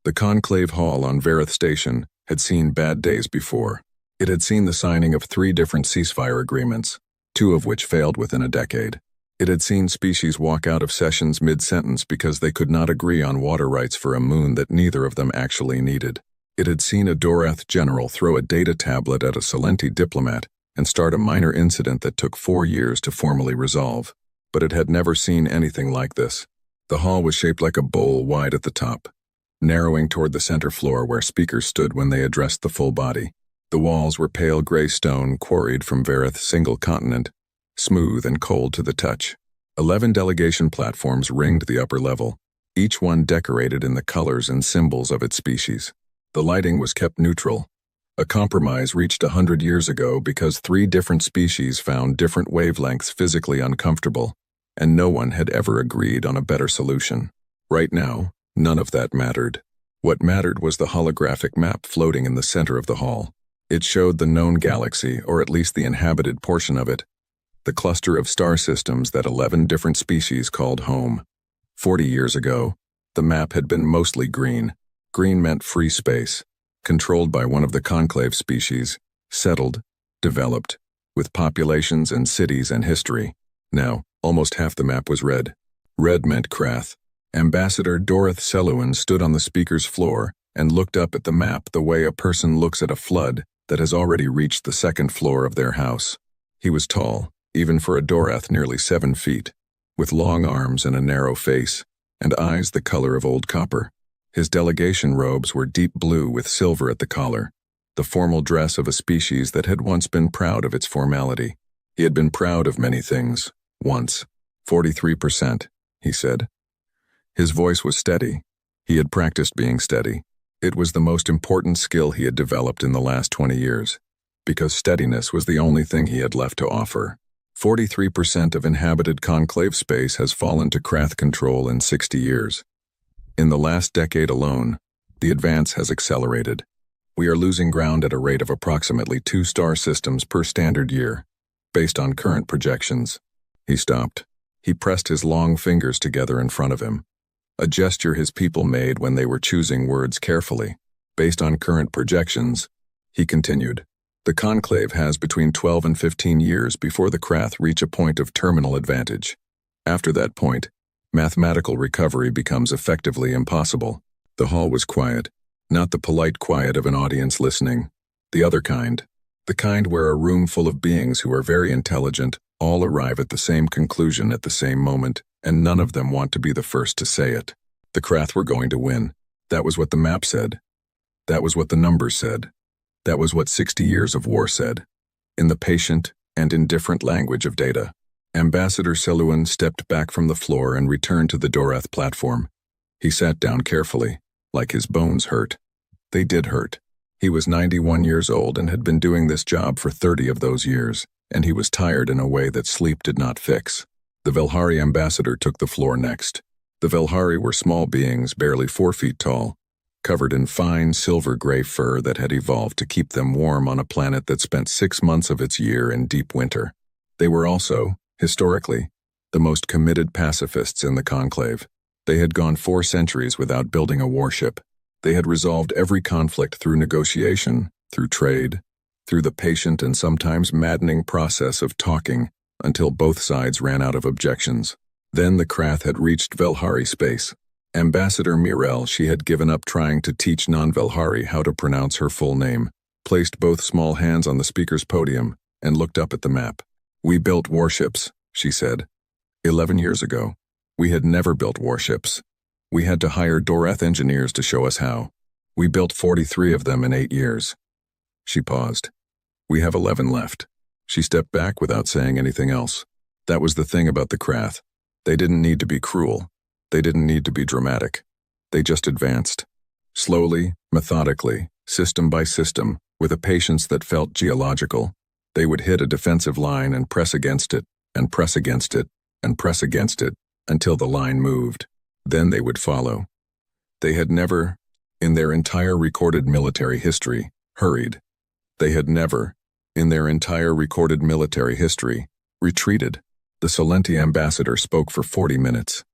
The conclave hall on Verith Station had seen bad days before. It had seen the signing of 3 different ceasefire agreements, 2 of which failed within a decade. It had seen species walk out of sessions mid-sentence because they could not agree on water rights for a moon that neither of them actually needed. It had seen a Dorath general throw a data tablet at a Solenti diplomat and start a minor incident that took 4 years to formally resolve. But it had never seen anything like this. The hall was shaped like a bowl wide at the top, narrowing toward the center floor where speakers stood when they addressed the full body. The walls were pale gray stone quarried from Verith's single continent, smooth and cold to the touch. 11 delegation platforms ringed the upper level, each one decorated in the colors and symbols of its species. The lighting was kept neutral, a compromise reached 100 years ago because 3 different species found different wavelengths physically uncomfortable, and no one had ever agreed on a better solution. Right now, none of that mattered. What mattered was the holographic map floating in the center of the hall. It showed the known galaxy, or at least the inhabited portion of it, the cluster of star systems that 11 different species called home. 40 years ago, the map had been mostly green. Green meant free space, controlled by one of the conclave species, settled, developed, with populations and cities and history. Now, almost half the map was red. Red meant Krath. Ambassador Dorith Selwyn stood on the speaker's floor and looked up at the map the way a person looks at a flood that has already reached the 2nd floor of their house. He was tall, even for a Dorath nearly 7 feet, with long arms and a narrow face, and eyes the color of old copper. His delegation robes were deep blue with silver at the collar, the formal dress of a species that had once been proud of its formality. He had been proud of many things, once. 43%, he said. His voice was steady. He had practiced being steady. It was the most important skill he had developed in the last 20 years, because steadiness was the only thing he had left to offer. 43% of inhabited conclave space has fallen to Krath control in 60 years. In the last decade alone, the advance has accelerated. We are losing ground at a rate of approximately 2 star systems per standard year, based on current projections. He stopped. He pressed his long fingers together in front of him, a gesture his people made when they were choosing words carefully. Based on current projections, he continued, the conclave has between 12 and 15 years before the Krath reach a point of terminal advantage. After that point, mathematical recovery becomes effectively impossible. The hall was quiet, not the polite quiet of an audience listening, the other kind, the kind where a room full of beings who are very intelligent all arrive at the same conclusion at the same moment, and none of them want to be the first to say it. The Krath were going to win. That was what the map said. That was what the numbers said. That was what 60 years of war said, in the patient and indifferent language of data. Ambassador Selwyn stepped back from the floor and returned to the Dorath platform. He sat down carefully, like his bones hurt. They did hurt. He was 91 years old and had been doing this job for 30 of those years, and he was tired in a way that sleep did not fix. The Velhari ambassador took the floor next. The Velhari were small beings, barely 4 feet tall, covered in fine silver-gray fur that had evolved to keep them warm on a planet that spent 6 months of its year in deep winter. They were also, historically, the most committed pacifists in the conclave. They had gone 4 centuries without building a warship. They had resolved every conflict through negotiation, through trade, through the patient and sometimes maddening process of talking until both sides ran out of objections. Then the Krath had reached Velhari space. Ambassador Mirel, she had given up trying to teach non-Velhari how to pronounce her full name, placed both small hands on the speaker's podium, and looked up at the map. We built warships, she said. 11 years ago, we had never built warships. We had to hire Dorath engineers to show us how. We built 43 of them in 8 years. She paused. We have 11 left. She stepped back without saying anything else. That was the thing about the Krath. They didn't need to be cruel. They didn't need to be dramatic. They just advanced. Slowly, methodically, system by system, with a patience that felt geological. They would hit a defensive line and press against it, and press against it, and press against it, until the line moved. Then they would follow. They had never, in their entire recorded military history, hurried. They had never, in their entire recorded military history, retreated. The Solenti ambassador spoke for 40 minutes.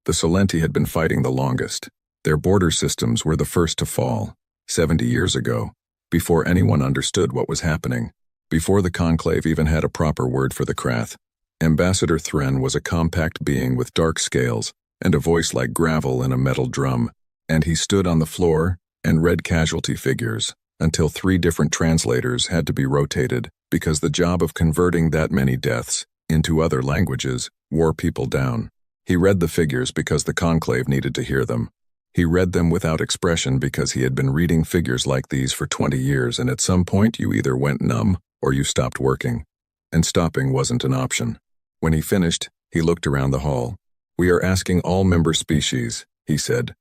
The Solenti had been fighting the longest. Their border systems were the first to fall, 70 years ago, before anyone understood what was happening, before the conclave even had a proper word for the Krath. Ambassador Thren was a compact being with dark scales and a voice like gravel in a metal drum, and he stood on the floor and read casualty figures until 3 different translators had to be rotated because the job of converting that many deaths into other languages wore people down. He read the figures because the conclave needed to hear them. He read them without expression because he had been reading figures like these for 20 years, and at some point you either went numb or you stopped working. And stopping wasn't an option. When he finished, he looked around the hall. "We are asking all member species," he said,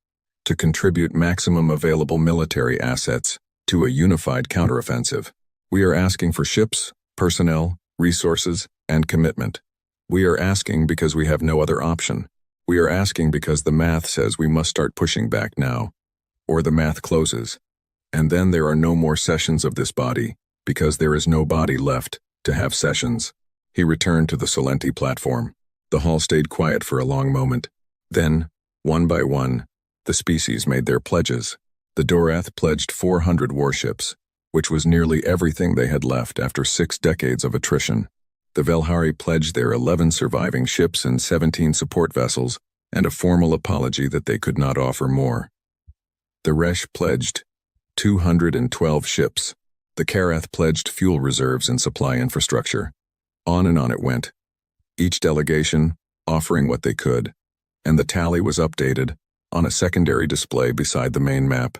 "to contribute maximum available military assets to a unified counteroffensive. We are asking for ships, personnel, resources, and commitment. We are asking because we have no other option. We are asking because the math says we must start pushing back now, or the math closes. And then there are no more sessions of this body, because there is no body left to have sessions." He returned to the Solenti platform. The hall stayed quiet for a long moment. Then, one by one, the species made their pledges. The Dorath pledged 400 warships, which was nearly everything they had left after 6 decades of attrition. The Velhari pledged their 11 surviving ships and 17 support vessels, and a formal apology that they could not offer more. The Resh pledged 212 ships. The Karath pledged fuel reserves and supply infrastructure. On and on it went, each delegation offering what they could, and the tally was updated on a secondary display beside the main map,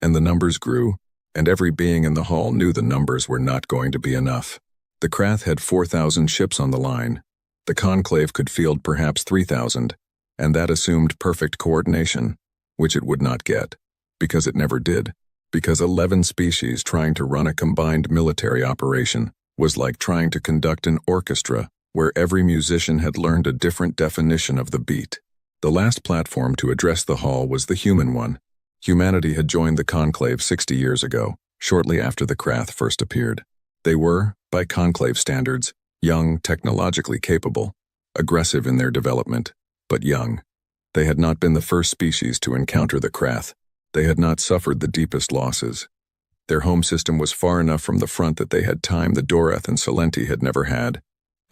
and the numbers grew, and every being in the hall knew the numbers were not going to be enough. The Krath had 4,000 ships on the line. The conclave could field perhaps 3,000, and that assumed perfect coordination, which it would not get, because it never did, because 11 species trying to run a combined military operation was like trying to conduct an orchestra where every musician had learned a different definition of the beat. The last platform to address the hall was the human one. Humanity had joined the conclave 60 years ago, shortly after the Krath first appeared. They were, by conclave standards, young, technologically capable, aggressive in their development, but young. They had not been the first species to encounter the Krath. They had not suffered the deepest losses. Their home system was far enough from the front that they had time the Dorath and Solenti had never had,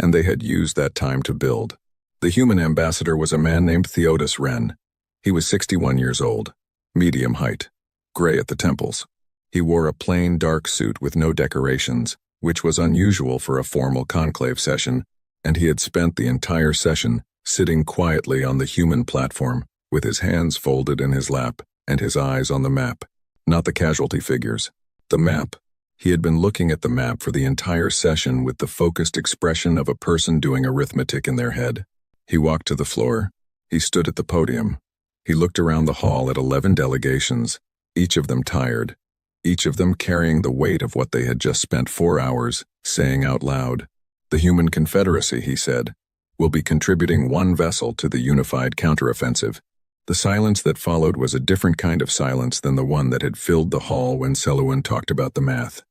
and they had used that time to build. The human ambassador was a man named Theodos Wren. He was 61 years old, medium height, gray at the temples. He wore a plain dark suit with no decorations, which was unusual for a formal conclave session, and he had spent the entire session sitting quietly on the human platform, with his hands folded in his lap and his eyes on the map, not the casualty figures. The map. He had been looking at the map for the entire session with the focused expression of a person doing arithmetic in their head. He walked to the floor. He stood at the podium. He looked around the hall at 11 delegations, each of them tired, each of them carrying the weight of what they had just spent 4 hours saying out loud. "The Human Confederacy," he said, "will be contributing 1 vessel to the unified counteroffensive." The silence that followed was a different kind of silence than the one that had filled the hall when Selouin talked about the math.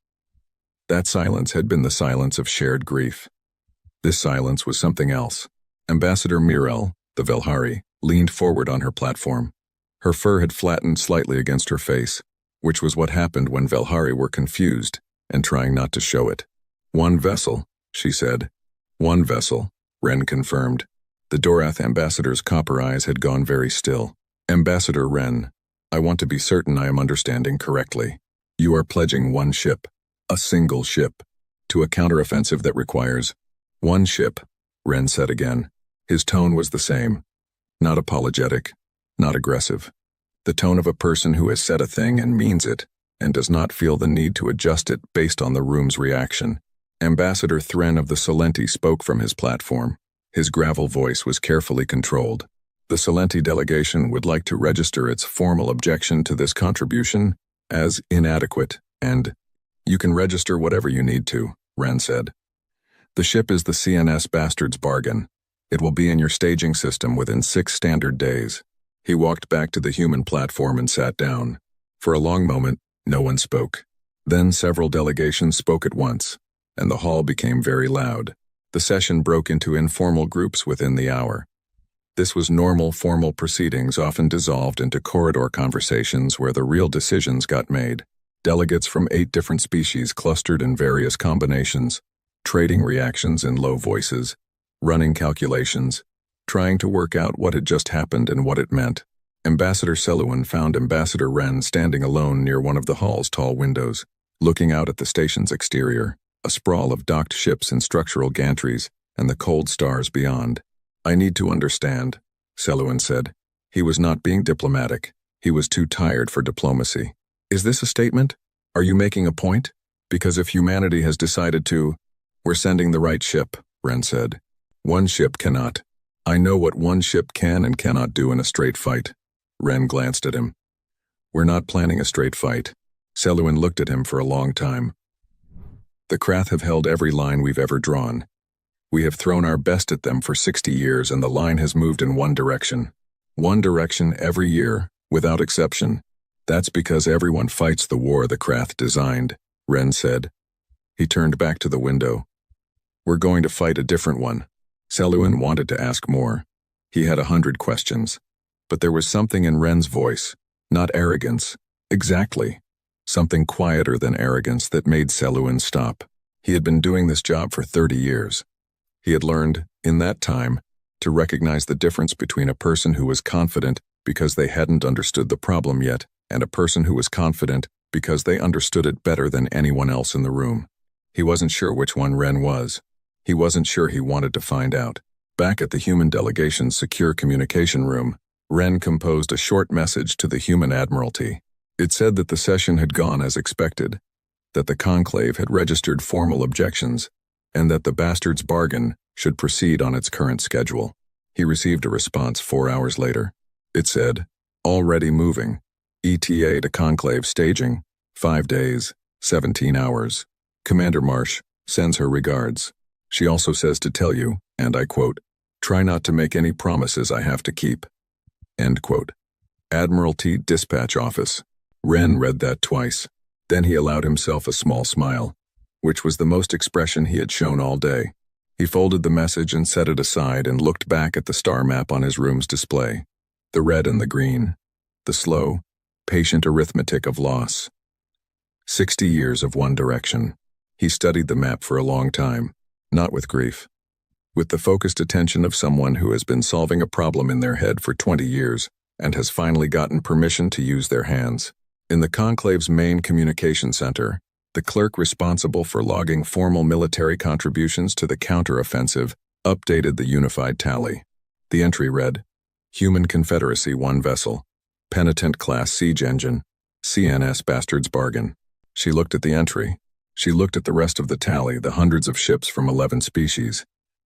That silence had been the silence of shared grief. This silence was something else. Ambassador Mirel, the Velhari, leaned forward on her platform. Her fur had flattened slightly against her face, which was what happened when Velhari were confused and trying not to show it. "1 vessel," she said. "1 vessel," Wren confirmed. The Dorath ambassador's copper eyes had gone very still. "Ambassador Wren, I want to be certain I am understanding correctly. You are pledging 1 ship, a single ship, to a counteroffensive that requires 1 ship," Wren said again. His tone was the same. Not apologetic, not aggressive. The tone of a person who has said a thing and means it, and does not feel the need to adjust it based on the room's reaction. Ambassador Thren of the Solenti spoke from his platform. His gravel voice was carefully controlled. "The Solenti delegation would like to register its formal objection to this contribution as inadequate, and you can register whatever you need to," Wren said. "The ship is the CNS Bastard's bargain. It will be in your staging system within 6 standard days." He walked back to the human platform and sat down. For a long moment, no one spoke. Then several delegations spoke at once, and the hall became very loud. The session broke into informal groups within the hour. This was normal, formal proceedings often dissolved into corridor conversations where the real decisions got made. Delegates from 8 different species clustered in various combinations, trading reactions in low voices, running calculations, trying to work out what had just happened and what it meant. Ambassador Selwyn found Ambassador Wren standing alone near one of the hall's tall windows, looking out at the station's exterior, a sprawl of docked ships and structural gantries, and the cold stars beyond. "I need to understand," Selwyn said. He was not being diplomatic. He was too tired for diplomacy. "Is this a statement? Are you making a point? Because if humanity has decided to—" "We're sending the right ship," Wren said. "One ship cannot. I know what one ship can and cannot do in a straight fight." Wren glanced at him. "We're not planning a straight fight." Selwyn looked at him for a long time. "The Krath have held every line we've ever drawn. We have thrown our best at them for 60 years and the line has moved in one direction. One direction every year, without exception. That's because everyone fights the war the Krath designed," Wren said. He turned back to the window. "We're going to fight a different one." Selwyn wanted to ask more. He had 100 questions. But there was something in Wren's voice, not arrogance. Exactly. Something quieter than arrogance that made Selwyn stop. He had been doing this job for 30 years. He had learned, in that time, to recognize the difference between a person who was confident because they hadn't understood the problem yet, and a person who was confident because they understood it better than anyone else in the room. He wasn't sure which one Wren was. He wasn't sure he wanted to find out. Back at the human delegation's secure communication room, Wren composed a short message to the human admiralty. It said that the session had gone as expected, that the conclave had registered formal objections, and that the bastard's bargain should proceed on its current schedule. He received a response 4 hours later. It said, "Already moving. ETA to conclave staging. 5 days, 17 hours. Commander Marsh sends her regards. She also says to tell you, and I quote, 'Try not to make any promises I have to keep.'" End quote. Admiralty Dispatch Office. Wren read that twice. Then he allowed himself a small smile, which was the most expression he had shown all day. He folded the message and set it aside and looked back at the star map on his room's display. The red and the green. The slow, patient arithmetic of loss. 60 years of one direction. He studied the map for a long time, not with grief. With the focused attention of someone who has been solving a problem in their head for 20 years and has finally gotten permission to use their hands. In the conclave's main communication center, the clerk responsible for logging formal military contributions to the counter-offensive updated the unified tally. The entry read, "Human Confederacy 1 vessel, Penitent Class Siege Engine, CNS Bastard's Bargain." She looked at the entry. She looked at the rest of the tally, the hundreds of ships from 11 species,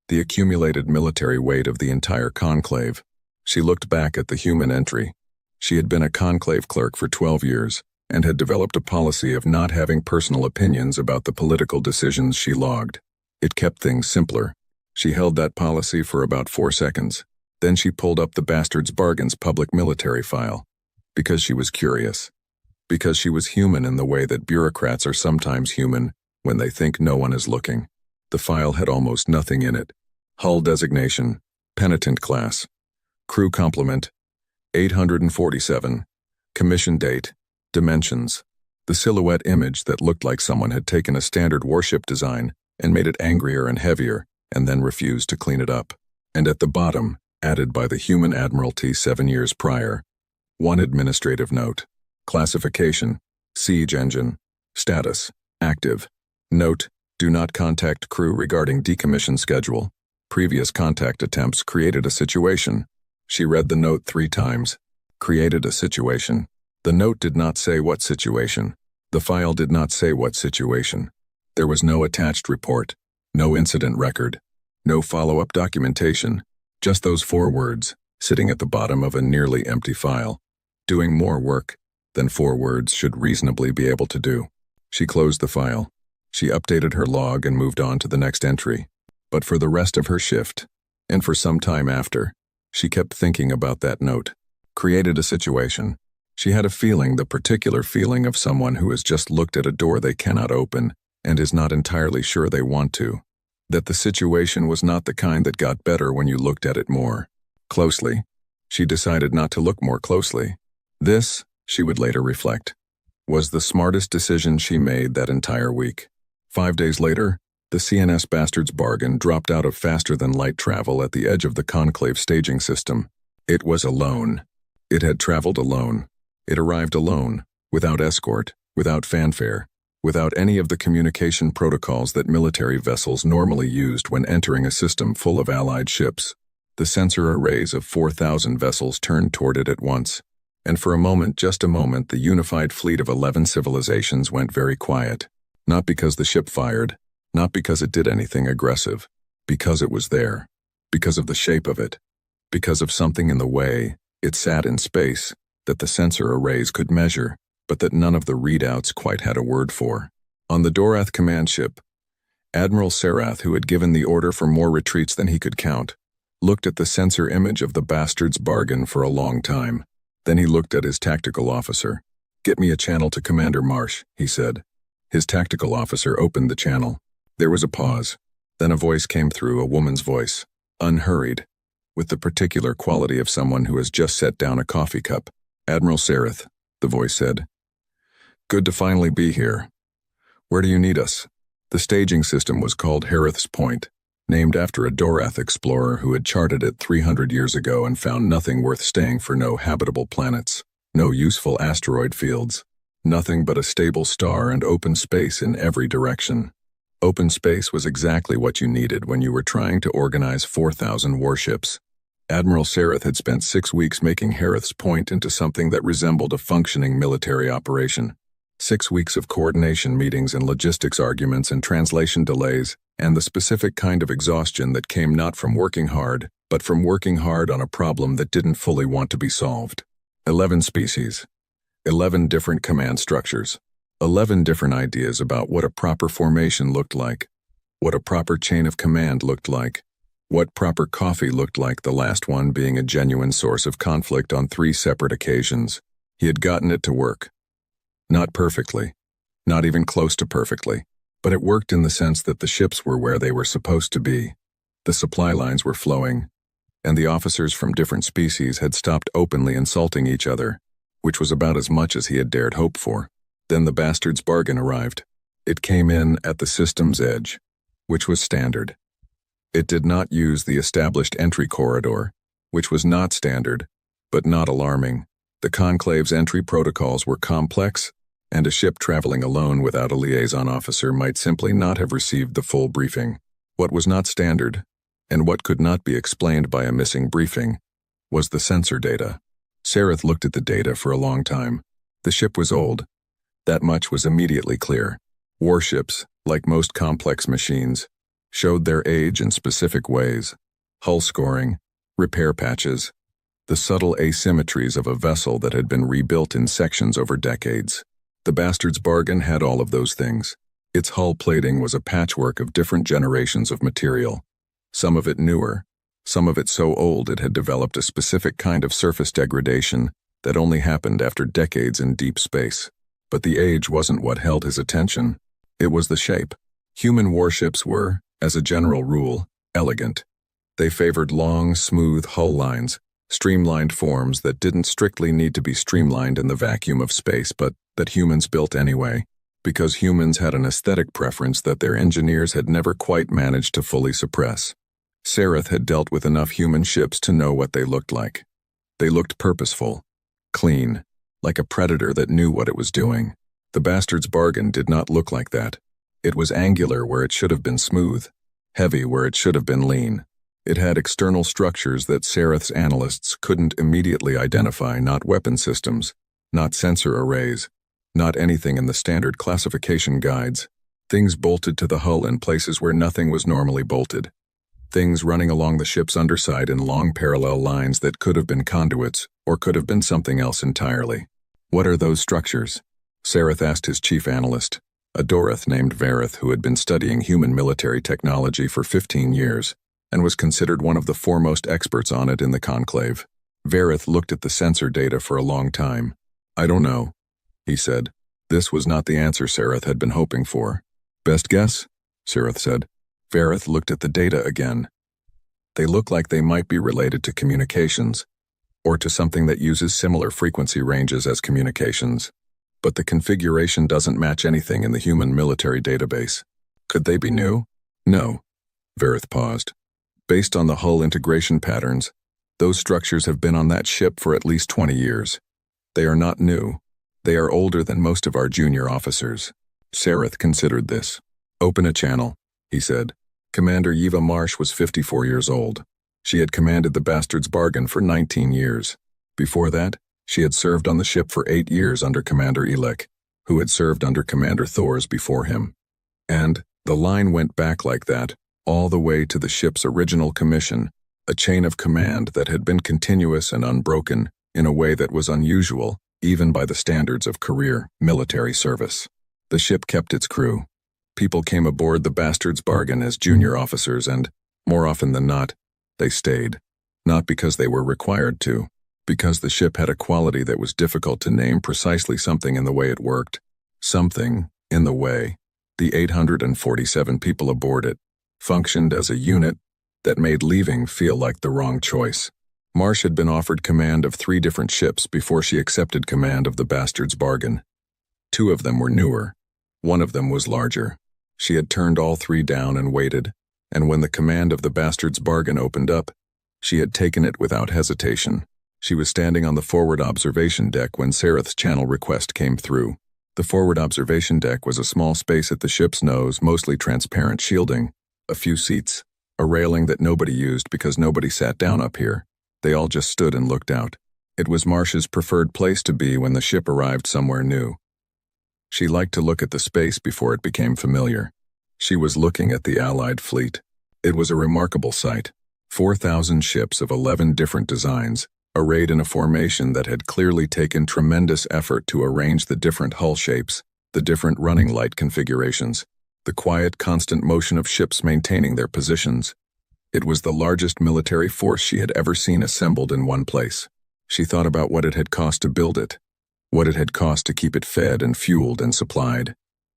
the accumulated military weight of the entire conclave. She looked back at the human entry. She had been a conclave clerk for 12 years and had developed a policy of not having personal opinions about the political decisions she logged. It kept things simpler. She held that policy for about 4 seconds. Then she pulled up the Bastard's Bargain's public military file. Because she was curious. Because she was human in the way that bureaucrats are sometimes human when they think no one is looking. The file had almost nothing in it. Hull designation, Penitent Class. Crew complement, 847. Commission date, dimensions. The silhouette image that looked like someone had taken a standard warship design and made it angrier and heavier and then refused to clean it up. And at the bottom, added by the human admiralty 7 years prior, one administrative note. Classification, siege engine. Status, active. Note, do not contact crew regarding decommission schedule. Previous contact attempts created a situation. She read the note 3 times. Created a situation. The note did not say what situation. The file did not say what situation. There was no attached report, no incident record, no follow-up documentation, just those 4 words sitting at the bottom of a nearly empty file, doing more work than 4 words should reasonably be able to do. She closed the file. She updated her log and moved on to the next entry. But for the rest of her shift, and for some time after, she kept thinking about that note. Created a situation. She had a feeling, the particular feeling of someone who has just looked at a door they cannot open and is not entirely sure they want to. That the situation was not the kind that got better when you looked at it more. Closely. She decided not to look more closely. This, she would later reflect, was the smartest decision she made that entire week. 5 days later, the CNS Bastard's Bargain dropped out of faster-than-light travel at the edge of the Conclave staging system. It was alone. It had traveled alone. It arrived alone, without escort, without fanfare, without any of the communication protocols that military vessels normally used when entering a system full of Allied ships. The sensor arrays of 4,000 vessels turned toward it at once, and for a moment, just a moment, the unified fleet of 11 civilizations went very quiet. Not because the ship fired, not because it did anything aggressive, because it was there, because of the shape of it, because of something in the way it sat in space that the sensor arrays could measure, but that none of the readouts quite had a word for. On the Dorath command ship, Admiral Sarath, who had given the order for more retreats than he could count, looked at the sensor image of the Bastard's Bargain for a long time. Then he looked at his tactical officer. "Get me a channel to Commander Marsh," he said. His tactical officer opened the channel. There was a pause. Then a voice came through, a woman's voice, unhurried, with the particular quality of someone who has just set down a coffee cup. "Admiral Sarath," the voice said. "Good to finally be here. Where do you need us?" The staging system was called Harith's Point, named after a Dorath explorer who had charted it 300 years ago and found nothing worth staying for: no habitable planets, no useful asteroid fields, nothing but a stable star and open space in every direction. Open space was exactly what you needed when you were trying to organize 4,000 warships. Admiral Sarath had spent 6 weeks making Harith's Point into something that resembled a functioning military operation. 6 weeks of coordination meetings and logistics arguments and translation delays, and the specific kind of exhaustion that came not from working hard, but from working hard on a problem that didn't fully want to be solved. 11 species. 11 different command structures. 11 different ideas about what a proper formation looked like, what a proper chain of command looked like, what proper coffee looked like, the last one being a genuine source of conflict on 3 separate occasions. He had gotten it to work. Not perfectly, not even close to perfectly, but it worked in the sense that the ships were where they were supposed to be. The supply lines were flowing, and the officers from different species had stopped openly insulting each other, which was about as much as he had dared hope for. Then the Bastard's Bargain arrived. It came in at the system's edge, which was standard. It did not use the established entry corridor, which was not standard, but not alarming. The Conclave's entry protocols were complex, and a ship traveling alone without a liaison officer might simply not have received the full briefing. What was not standard, and what could not be explained by a missing briefing, was the sensor data. Sarath looked at the data for a long time. The ship was old. That much was immediately clear. Warships, like most complex machines, showed their age in specific ways: hull scoring, repair patches, the subtle asymmetries of a vessel that had been rebuilt in sections over decades. The Bastard's Bargain had all of those things. Its hull plating was a patchwork of different generations of material, some of it newer, some of it so old it had developed a specific kind of surface degradation that only happened after decades in deep space. But the age wasn't what held his attention. It was the shape. Human warships were, as a general rule, elegant. They favored long, smooth hull lines, streamlined forms that didn't strictly need to be streamlined in the vacuum of space, but that humans built anyway, because humans had an aesthetic preference that their engineers had never quite managed to fully suppress. Sarath had dealt with enough human ships to know what they looked like. They looked purposeful, clean, like a predator that knew what it was doing. The Bastard's Bargain did not look like that. It was angular where it should have been smooth, heavy where it should have been lean. It had external structures that Sarath's analysts couldn't immediately identify, not weapon systems, not sensor arrays, not anything in the standard classification guides. Things bolted to the hull in places where nothing was normally bolted. Things running along the ship's underside in long parallel lines that could have been conduits or could have been something else entirely. "What are those structures?" Sarath asked his chief analyst, a Dorath named Varith who had been studying human military technology for 15 years and was considered one of the foremost experts on it in the Conclave. Varith looked at the sensor data for a long time. "I don't know," he said. This was not the answer Sarath had been hoping for. "Best guess?" Sarath said. Varith looked at the data again. They look like they might be related to communications, or to something that uses similar frequency ranges as communications. But the configuration doesn't match anything in the human military database. Could they be new? No. Verith paused. Based on the hull integration patterns, those structures have been on that ship for at least 20 years. They are not new. They are older than most of our junior officers. Sareth considered this. Open a channel, he said. Commander Yeva Marsh was 54 years old. She had commanded the Bastard's Bargain for 19 years. Before that, she had served on the ship for 8 years under Commander Elek, who had served under Commander Thors before him. And the line went back like that, all the way to the ship's original commission, a chain of command that had been continuous and unbroken in a way that was unusual, even by the standards of career military service. The ship kept its crew. People came aboard the Bastard's Bargain as junior officers and, more often than not, they stayed. Not because they were required to, because the ship had a quality that was difficult to name precisely something in the way it worked. Something in the way the 847 people aboard it functioned as a unit that made leaving feel like the wrong choice. Marsh had been offered command of 3 different ships before she accepted command of the Bastard's Bargain. 2 of them were newer. 1 of them was larger. She had turned all 3 down and waited, and when the command of the Bastard's Bargain opened up, she had taken it without hesitation. She was standing on the forward observation deck when Sareth's channel request came through. The forward observation deck was a small space at the ship's nose, mostly transparent shielding, a few seats, a railing that nobody used because nobody sat down up here. They all just stood and looked out. It was Marsh's preferred place to be when the ship arrived somewhere new. She liked to look at the space before it became familiar. She was looking at the Allied fleet. It was a remarkable sight. 4,000 ships of 11 different designs, arrayed in a formation that had clearly taken tremendous effort to arrange the different hull shapes, the different running light configurations, the quiet, constant motion of ships maintaining their positions. It was the largest military force she had ever seen assembled in one place. She thought about what it had cost to build it, what it had cost to keep it fed and fueled and supplied,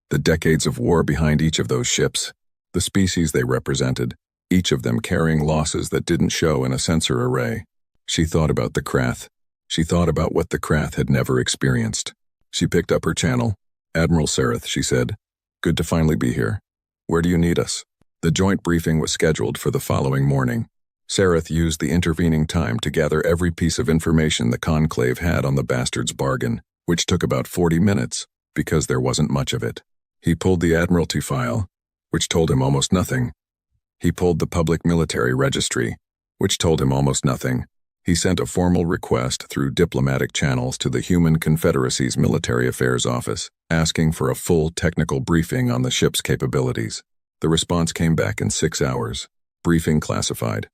the decades of war behind each of those ships, the species they represented, each of them carrying losses that didn't show in a sensor array. She thought about the Krath. She thought about what the Krath had never experienced. She picked up her channel. Admiral Sareth, she said. Good to finally be here. Where do you need us? The joint briefing was scheduled for the following morning. Sareth used the intervening time to gather every piece of information the conclave had on the Bastard's Bargain, which took about 40 minutes, because there wasn't much of it. He pulled the Admiralty file, which told him almost nothing. He pulled the Public Military Registry, which told him almost nothing. He sent a formal request through diplomatic channels to the Human Confederacy's Military Affairs Office, asking for a full technical briefing on the ship's capabilities. The response came back in 6 hours. Briefing classified.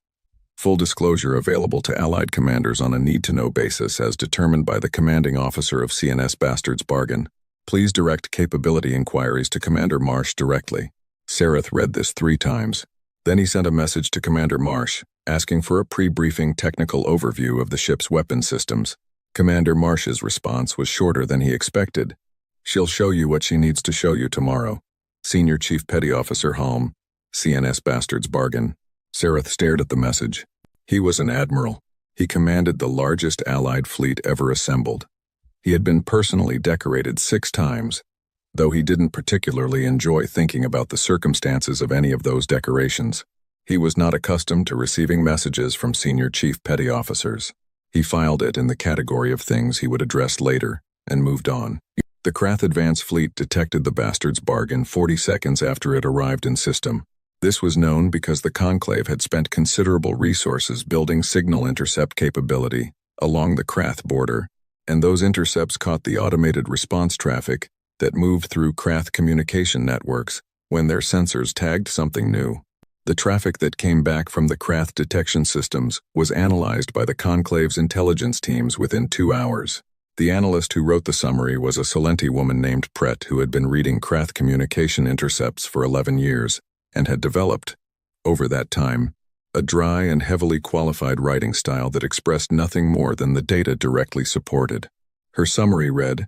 Full disclosure available to Allied commanders on a need-to-know basis as determined by the commanding officer of CNS Bastard's Bargain. Please direct capability inquiries to Commander Marsh directly. Sareth read this 3 times. Then he sent a message to Commander Marsh, asking for a pre-briefing technical overview of the ship's weapon systems. Commander Marsh's response was shorter than he expected. She'll show you what she needs to show you tomorrow. Senior Chief Petty Officer Halm, CNS Bastard's Bargain. Sareth stared at the message. He was an admiral. He commanded the largest Allied fleet ever assembled. He had been personally decorated 6 times, though he didn't particularly enjoy thinking about the circumstances of any of those decorations. He was not accustomed to receiving messages from Senior Chief Petty Officers. He filed it in the category of things he would address later, and moved on. The Krath Advance Fleet detected the Bastard's Bargain 40 seconds after it arrived in system. This was known because the Conclave had spent considerable resources building signal intercept capability along the Krath border, and those intercepts caught the automated response traffic that moved through Krath communication networks when their sensors tagged something new. The traffic that came back from the Krath detection systems was analyzed by the Conclave's intelligence teams within 2 hours. The analyst who wrote the summary was a Salenti woman named Pret who had been reading Krath communication intercepts for 11 years and had developed, over that time, a dry and heavily qualified writing style that expressed nothing more than the data directly supported. Her summary read,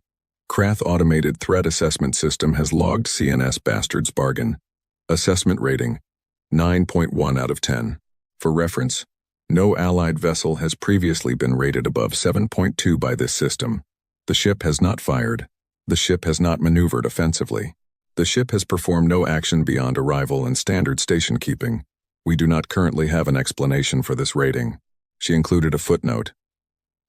Krath Automated Threat Assessment System has logged CNS Bastard's Bargain. Assessment rating, 9.1 out of 10. For reference, no Allied vessel has previously been rated above 7.2 by this system. The ship has not fired. The ship has not maneuvered offensively. The ship has performed no action beyond arrival and standard station keeping. We do not currently have an explanation for this rating. She included a footnote.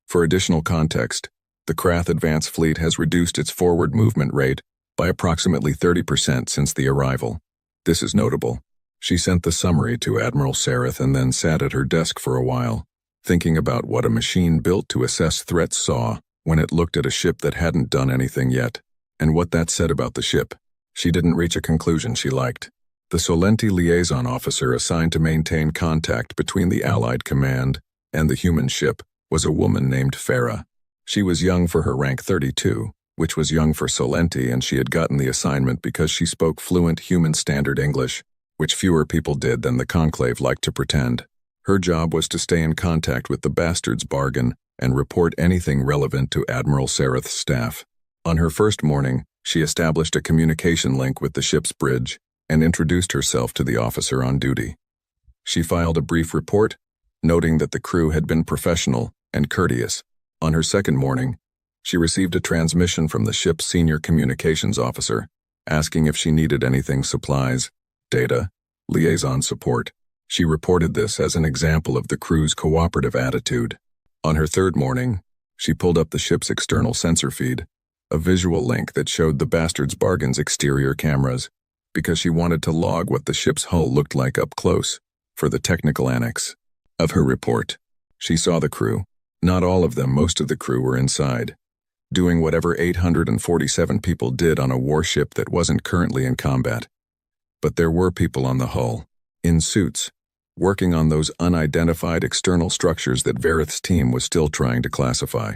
For additional context, the Krath Advance Fleet has reduced its forward movement rate by approximately 30% since the arrival. This is notable. She sent the summary to Admiral Sareth and then sat at her desk for a while, thinking about what a machine built to assess threats saw when it looked at a ship that hadn't done anything yet, and what that said about the ship. She didn't reach a conclusion she liked. The Solenti liaison officer assigned to maintain contact between the Allied command and the human ship was a woman named Farah. She was young for her rank 32, which was young for Solenti, and she had gotten the assignment because she spoke fluent human standard English, which fewer people did than the Conclave liked to pretend. Her job was to stay in contact with the Bastard's Bargain and report anything relevant to Admiral Sareth's staff. On her first morning, she established a communication link with the ship's bridge and introduced herself to the officer on duty. She filed a brief report, noting that the crew had been professional and courteous. On her second morning, she received a transmission from the ship's senior communications officer, asking if she needed anything: supplies, data, liaison support. She reported this as an example of the crew's cooperative attitude. On her third morning, she pulled up the ship's external sensor feed, a visual link that showed the Bastard's Bargain's exterior cameras, because she wanted to log what the ship's hull looked like up close for the technical annex of her report. She saw the crew. Not all of them, most of the crew were inside, doing whatever 847 people did on a warship that wasn't currently in combat. But there were people on the hull, in suits, working on those unidentified external structures that Verith's team was still trying to classify,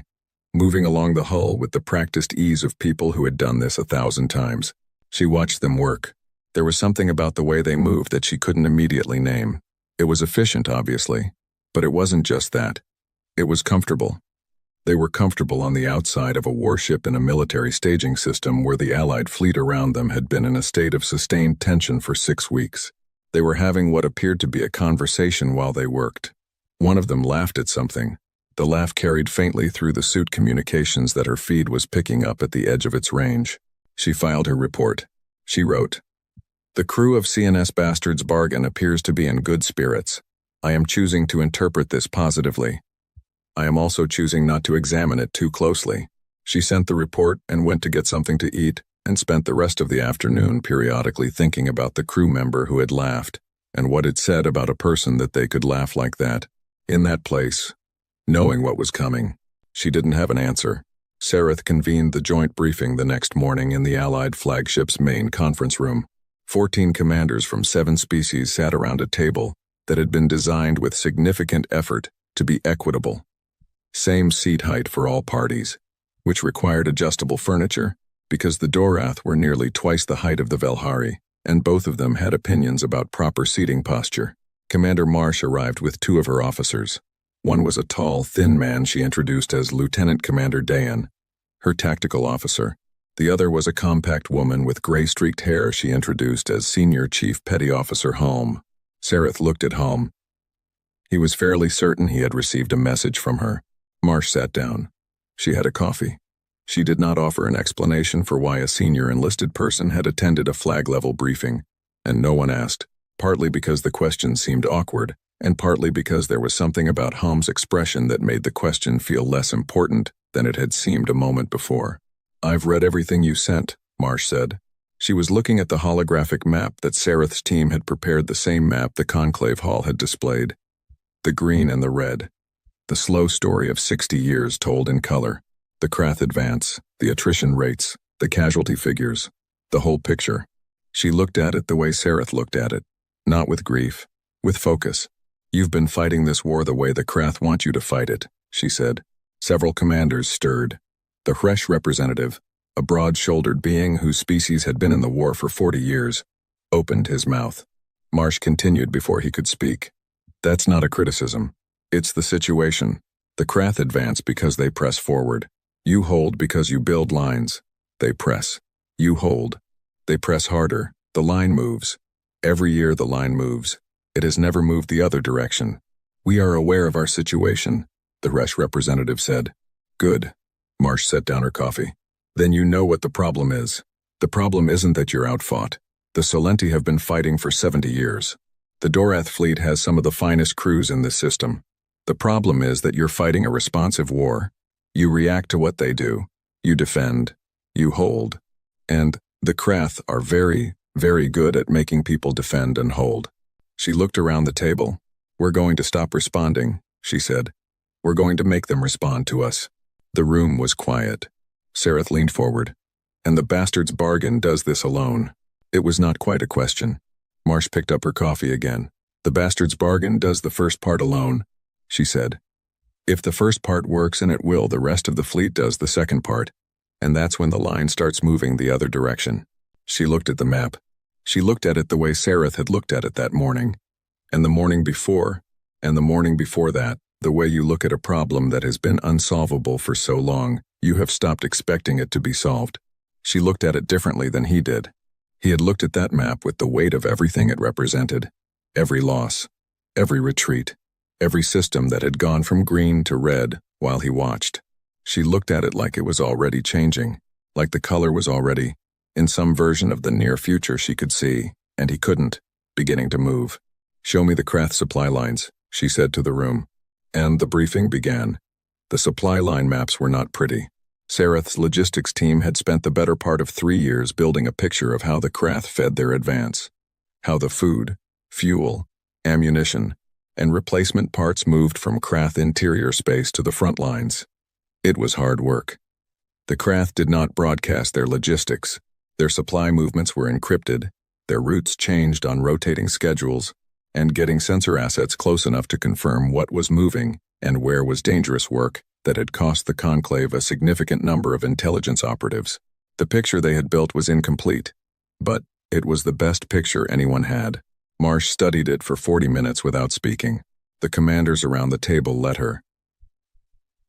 moving along the hull with the practiced ease of people who had done this 1,000 times. She watched them work. There was something about the way they moved that she couldn't immediately name. It was efficient, obviously, but it wasn't just that. It was comfortable. They were comfortable on the outside of a warship in a military staging system where the Allied fleet around them had been in a state of sustained tension for 6 weeks. They were having what appeared to be a conversation while they worked. One of them laughed at something. The laugh carried faintly through the suit communications that her feed was picking up at the edge of its range. She filed her report. She wrote, "The crew of CNS Bastard's Bargain appears to be in good spirits. I am choosing to interpret this positively. I am also choosing not to examine it too closely." She sent the report and went to get something to eat, and spent the rest of the afternoon periodically thinking about the crew member who had laughed, and what it said about a person that they could laugh like that, in that place, knowing what was coming. She didn't have an answer. Sareth convened the joint briefing the next morning in the Allied flagship's main conference room. 14 commanders from 7 species sat around a table that had been designed with significant effort to be equitable. Same seat height for all parties, which required adjustable furniture, because the Dorath were nearly twice the height of the Velhari, and both of them had opinions about proper seating posture. Commander Marsh arrived with 2 of her officers. One was a tall, thin man she introduced as Lieutenant Commander Dayan, her tactical officer. The other was a compact woman with gray-streaked hair she introduced as Senior Chief Petty Officer Halm. Sareth looked at Halm. He was fairly certain he had received a message from her. Marsh sat down. She had a coffee. She did not offer an explanation for why a senior enlisted person had attended a flag-level briefing, and no one asked, partly because the question seemed awkward, and partly because there was something about Halm's expression that made the question feel less important than it had seemed a moment before. "I've read everything you sent," Marsh said. She was looking at the holographic map that Sareth's team had prepared, the same map the Conclave Hall had displayed. The green and the red. The slow story of 60 years told in color. The Krath advance, the attrition rates, the casualty figures, the whole picture. She looked at it the way Sareth looked at it, not with grief, with focus. "You've been fighting this war the way the Krath want you to fight it," she said. Several commanders stirred. The Hresh representative, a broad-shouldered being whose species had been in the war for 40 years, opened his mouth. Marsh continued before he could speak. "That's not a criticism. It's the situation. The Krath advance because they press forward. You hold because you build lines. They press. You hold. They press harder. The line moves. Every year the line moves. It has never moved the other direction. We are aware of our situation, the Resh representative said. Good. Marsh set down her coffee. Then you know what the problem is. The problem isn't that you're outfought. The Solenti have been fighting for 70 years. The Dorath fleet has some of the finest crews in this system. The problem is that you're fighting a responsive war. You react to what they do. You defend. You hold. And the Krath are very, very good at making people defend and hold. She looked around the table. We're going to stop responding, she said. We're going to make them respond to us. The room was quiet. Sareth leaned forward. And the bastard's bargain does this alone. It was not quite a question. Marsh picked up her coffee again. The bastard's bargain does the first part alone, she said. If the first part works, and it will, the rest of the fleet does the second part. And that's when the line starts moving the other direction. She looked at the map. She looked at it the way Sareth had looked at it that morning. And the morning before. And the morning before that. The way you look at a problem that has been unsolvable for so long, you have stopped expecting it to be solved. She looked at it differently than he did. He had looked at that map with the weight of everything it represented. Every loss. Every retreat. Every system that had gone from green to red while he watched. She looked at it like it was already changing, like the color was already, in some version of the near future she could see, and he couldn't, beginning to move. Show me the Krath supply lines, she said to the room. And the briefing began. The supply line maps were not pretty. Sareth's logistics team had spent the better part of 3 years building a picture of how the Krath fed their advance. How the food, fuel, ammunition, and replacement parts moved from Krath interior space to the front lines. It was hard work. The Krath did not broadcast their logistics. Their supply movements were encrypted, their routes changed on rotating schedules, and getting sensor assets close enough to confirm what was moving and where was dangerous work that had cost the Conclave a significant number of intelligence operatives. The picture they had built was incomplete, but it was the best picture anyone had. Marsh studied it for 40 minutes without speaking. The commanders around the table let her.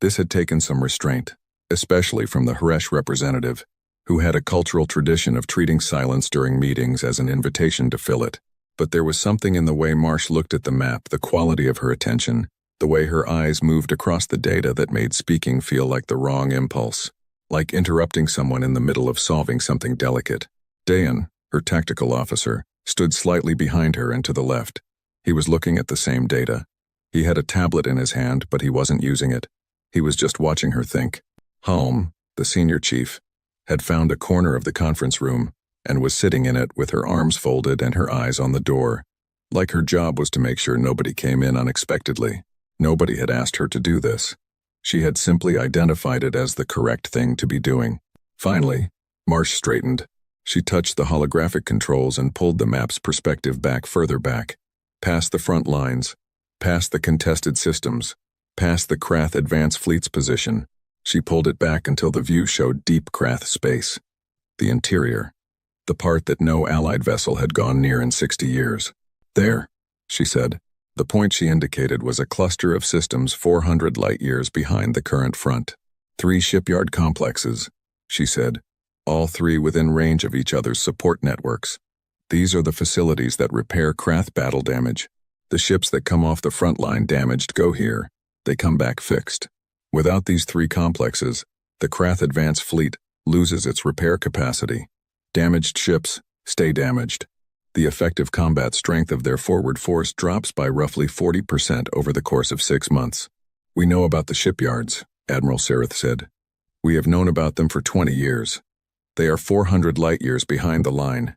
This had taken some restraint, especially from the Hresh representative, who had a cultural tradition of treating silence during meetings as an invitation to fill it. But there was something in the way Marsh looked at the map, the quality of her attention, the way her eyes moved across the data that made speaking feel like the wrong impulse, like interrupting someone in the middle of solving something delicate. Dayan, her tactical officer, stood slightly behind her and to the left. He was looking at the same data. He had a tablet in his hand, but he wasn't using it. He was just watching her think. Halm, the senior chief, had found a corner of the conference room and was sitting in it with her arms folded and her eyes on the door, like her job was to make sure nobody came in unexpectedly. Nobody had asked her to do this. She had simply identified it as the correct thing to be doing. Finally, Marsh straightened. She touched the holographic controls and pulled the map's perspective further back, past the front lines, past the contested systems, past the Krath advance fleet's position. She pulled it back until the view showed deep Krath space. The interior. The part that no Allied vessel had gone near in 60 years. There, she said. The point she indicated was a cluster of systems 400 light-years behind the current front. 3 shipyard complexes, she said, all 3 within range of each other's support networks. These are the facilities that repair Krath battle damage. The ships that come off the front line damaged go here. They come back fixed. Without these 3 complexes, the Krath advance fleet loses its repair capacity. Damaged ships stay damaged. The effective combat strength of their forward force drops by roughly 40% over the course of 6 months. We know about the shipyards, Admiral Sareth said. We have known about them for 20 years. They are 400 light-years behind the line.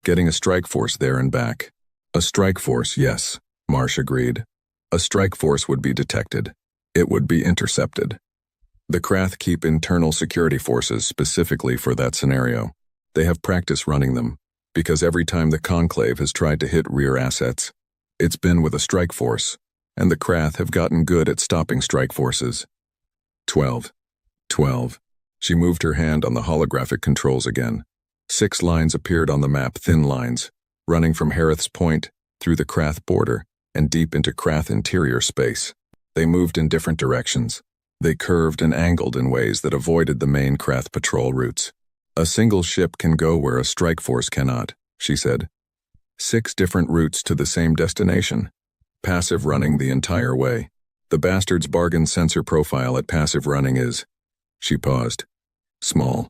Getting a strike force there and back. A strike force, yes, Marsh agreed. A strike force would be detected. It would be intercepted. The Krath keep internal security forces specifically for that scenario. They have practice running them, because every time the Conclave has tried to hit rear assets, it's been with a strike force, and the Krath have gotten good at stopping strike forces. 12. She moved her hand on the holographic controls again. 6 lines appeared on the map, thin lines, running from Harith's Point, through the Krath border, and deep into Krath interior space. They moved in different directions. They curved and angled in ways that avoided the main Krath patrol routes. A single ship can go where a strike force cannot, she said. 6 different routes to the same destination. Passive running the entire way. The bastard's bargain sensor profile at passive running is... She paused. Small.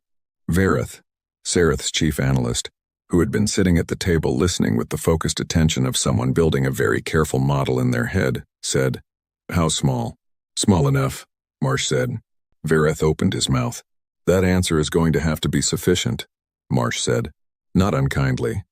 Verith, Sareth's chief analyst, who had been sitting at the table listening with the focused attention of someone building a very careful model in their head, said, "How small?" "Small enough," Marsh said. Verith opened his mouth. "That answer is going to have to be sufficient," Marsh said, not unkindly.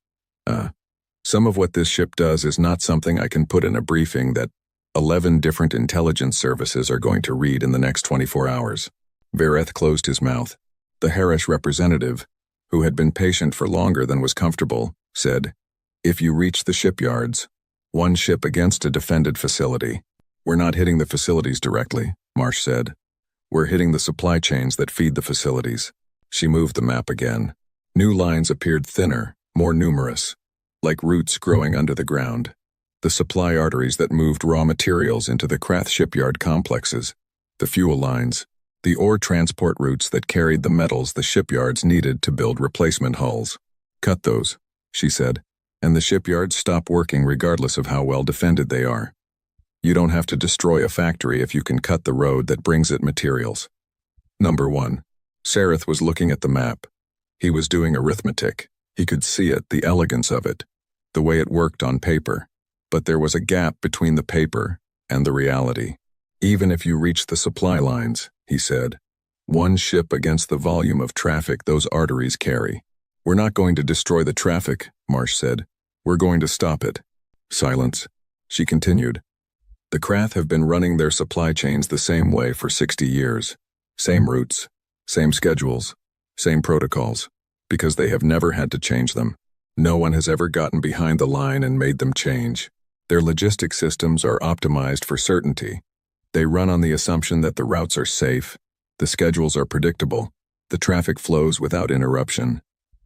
Some of what this ship does is not something I can put in a briefing that 11 different intelligence services are going to read in the next 24 hours. Verith closed his mouth. The Harish representative, who had been patient for longer than was comfortable, said, "If you reach the shipyards, one ship against a defended facility." "We're not hitting the facilities directly," Marsh said. "We're hitting the supply chains that feed the facilities." She moved the map again. New lines appeared thinner, more numerous, like roots growing under the ground. The supply arteries that moved raw materials into the Krath shipyard complexes, the fuel lines, the ore transport routes that carried the metals the shipyards needed to build replacement hulls. "Cut those," she said, "and the shipyards stop working regardless of how well defended they are. You don't have to destroy a factory if you can cut the road that brings it materials." Number 1. Sareth was looking at the map. He was doing arithmetic. He could see it, the elegance of it, the way it worked on paper. But there was a gap between the paper and the reality. "Even if you reach the supply lines," he said, "one ship against the volume of traffic those arteries carry." "We're not going to destroy the traffic," Marsh said. "We're going to stop it." Silence. She continued. "The Krath have been running their supply chains the same way for 60 years. Same routes, same schedules, same protocols, because they have never had to change them. No one has ever gotten behind the line and made them change. Their logistic systems are optimized for certainty. They run on the assumption that the routes are safe, the schedules are predictable, the traffic flows without interruption."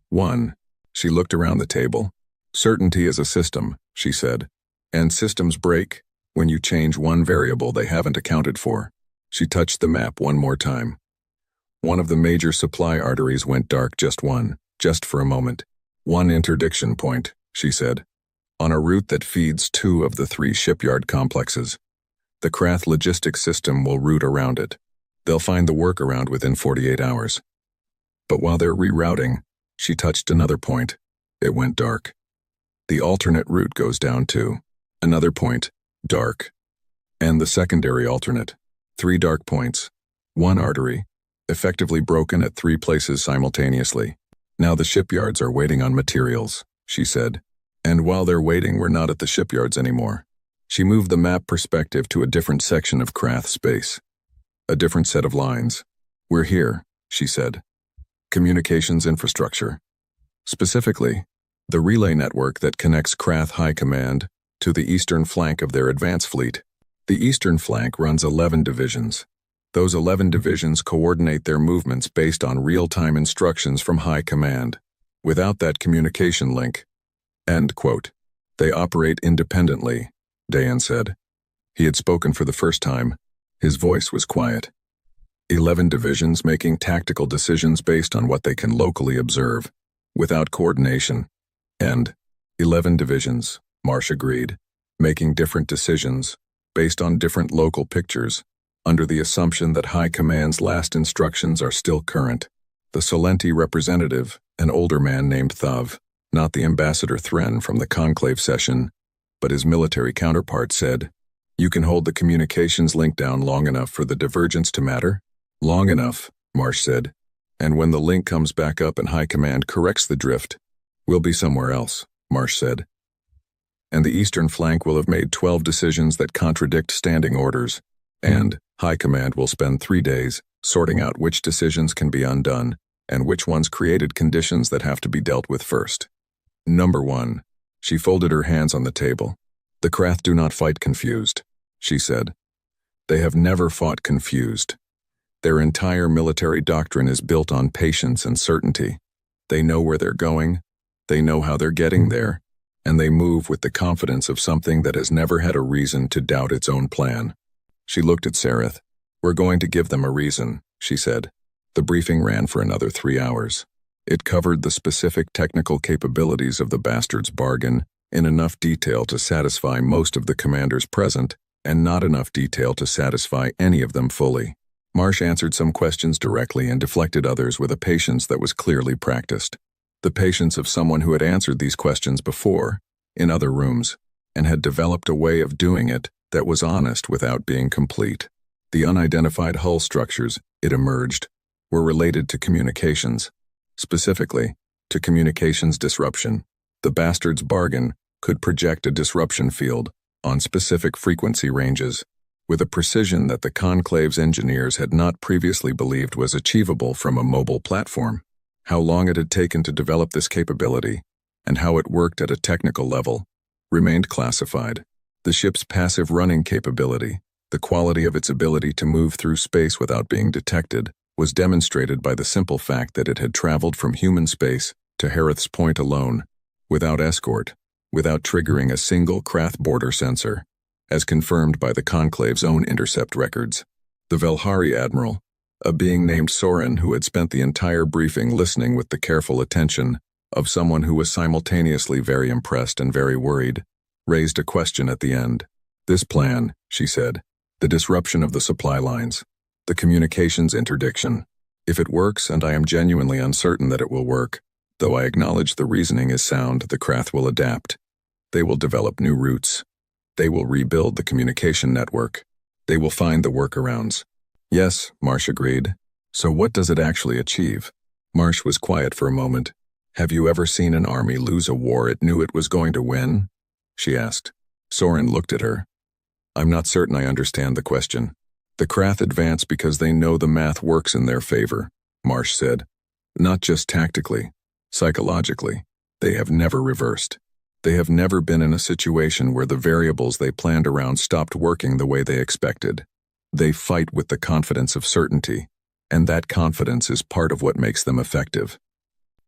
1. She looked around the table. "Certainty is a system," she said, "and systems break when you change one variable they haven't accounted for." She touched the map one more time. One of the major supply arteries went dark, just for a moment. "One interdiction point," she said, "on a route that feeds 2 of the 3 shipyard complexes. The Krath logistics system will route around it. They'll find the workaround within 48 hours. But while they're rerouting," she touched another point, "it went dark. The alternate route goes down too. Another point, dark. And the secondary alternate. 3 dark points. 1 artery, effectively broken at 3 places simultaneously. Now the shipyards are waiting on materials," she said. "And while they're waiting, we're not at the shipyards anymore." She moved the map perspective to a different section of Krath space. A different set of lines. "We're here," she said. "Communications infrastructure. Specifically, the relay network that connects Krath High Command to the eastern flank of their advance fleet. The eastern flank runs 11 divisions. Those 11 divisions coordinate their movements based on real-time instructions from High Command. Without that communication link." End quote. "They operate independently," Dayan said. He had spoken for the first time. His voice was quiet. 11 divisions making tactical decisions based on what they can locally observe, without coordination. And 11 divisions, Marsh agreed, making different decisions, based on different local pictures, under the assumption that High Command's last instructions are still current. The Solenti representative, an older man named Thav, not the Ambassador Thren from the conclave session, but his military counterpart, said, "You can hold the communications link down long enough for the divergence to matter?" "Long enough," Marsh said. "And when the link comes back up and High Command corrects the drift, we'll be somewhere else," Marsh said. "And the eastern flank will have made 12 decisions that contradict standing orders, and High Command will spend 3 days sorting out which decisions can be undone and which ones created conditions that have to be dealt with first. Number 1. She folded her hands on the table. "The Krath do not fight confused," she said. "They have never fought confused. Their entire military doctrine is built on patience and certainty. They know where they're going, they know how they're getting there, and they move with the confidence of something that has never had a reason to doubt its own plan." She looked at Sareth. "We're going to give them a reason," she said. The briefing ran for another 3 hours. It covered the specific technical capabilities of the bastard's bargain in enough detail to satisfy most of the commanders present, and not enough detail to satisfy any of them fully. Marsh answered some questions directly and deflected others with a patience that was clearly practiced. The patience of someone who had answered these questions before, in other rooms, and had developed a way of doing it that was honest without being complete. The unidentified hull structures, it emerged, were related to communications. Specifically, to communications disruption. The bastard's bargain could project a disruption field on specific frequency ranges with a precision that the Conclave's engineers had not previously believed was achievable from a mobile platform. How long it had taken to develop this capability, and how it worked at a technical level, remained classified. The ship's passive running capability, the quality of its ability to move through space without being detected, was demonstrated by the simple fact that it had traveled from human space to Harith's Point alone, without escort, without triggering a single Krath border sensor, as confirmed by the Conclave's own intercept records. The Velhari admiral, a being named Soren who had spent the entire briefing listening with the careful attention of someone who was simultaneously very impressed and very worried, raised a question at the end. This plan, she said, the disruption of the supply lines, the communications interdiction. If it works, and I am genuinely uncertain that it will work, though I acknowledge the reasoning is sound, the Krath will adapt. They will develop new routes. They will rebuild the communication network. They will find the workarounds. Yes, Marsh agreed. So what does it actually achieve? Marsh was quiet for a moment. Have you ever seen an army lose a war it knew it was going to win? She asked. Soren looked at her. I'm not certain I understand the question. The Krath advance because they know the math works in their favor, Marsh said. Not just tactically, psychologically. They have never reversed. They have never been in a situation where the variables they planned around stopped working the way they expected. They fight with the confidence of certainty, and that confidence is part of what makes them effective.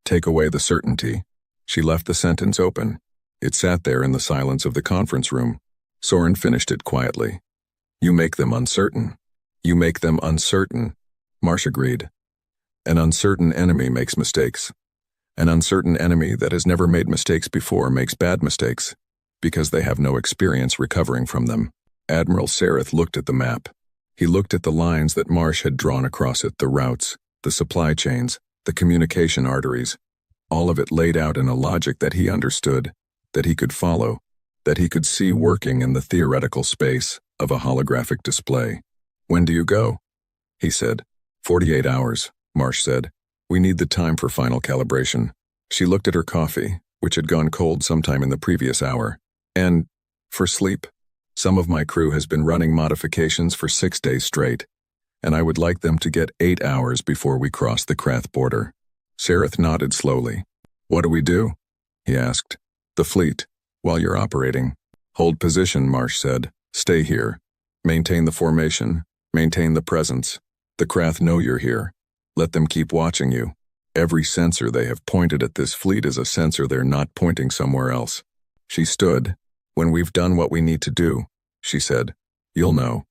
Take away the certainty. She left the sentence open. It sat there in the silence of the conference room. Soren finished it quietly. You make them uncertain. You make them uncertain. Marsh agreed. An uncertain enemy makes mistakes. An uncertain enemy that has never made mistakes before makes bad mistakes, because they have no experience recovering from them. Admiral Sareth looked at the map. He looked at the lines that Marsh had drawn across it, the routes, the supply chains, the communication arteries, all of it laid out in a logic that he understood, that he could follow, that he could see working in the theoretical space of a holographic display. When do you go? He said. 48 hours, Marsh said. We need the time for final calibration. She looked at her coffee, which had gone cold sometime in the previous hour. And, for sleep, some of my crew has been running modifications for 6 days straight, and I would like them to get 8 hours before we cross the Krath border. Sareth nodded slowly. What do we do? He asked. The fleet, while you're operating. Hold position, Marsh said. Stay here. Maintain the formation. Maintain the presence. The Krath know you're here. Let them keep watching you. Every sensor they have pointed at this fleet is a sensor they're not pointing somewhere else. She stood. When we've done what we need to do, she said, you'll know.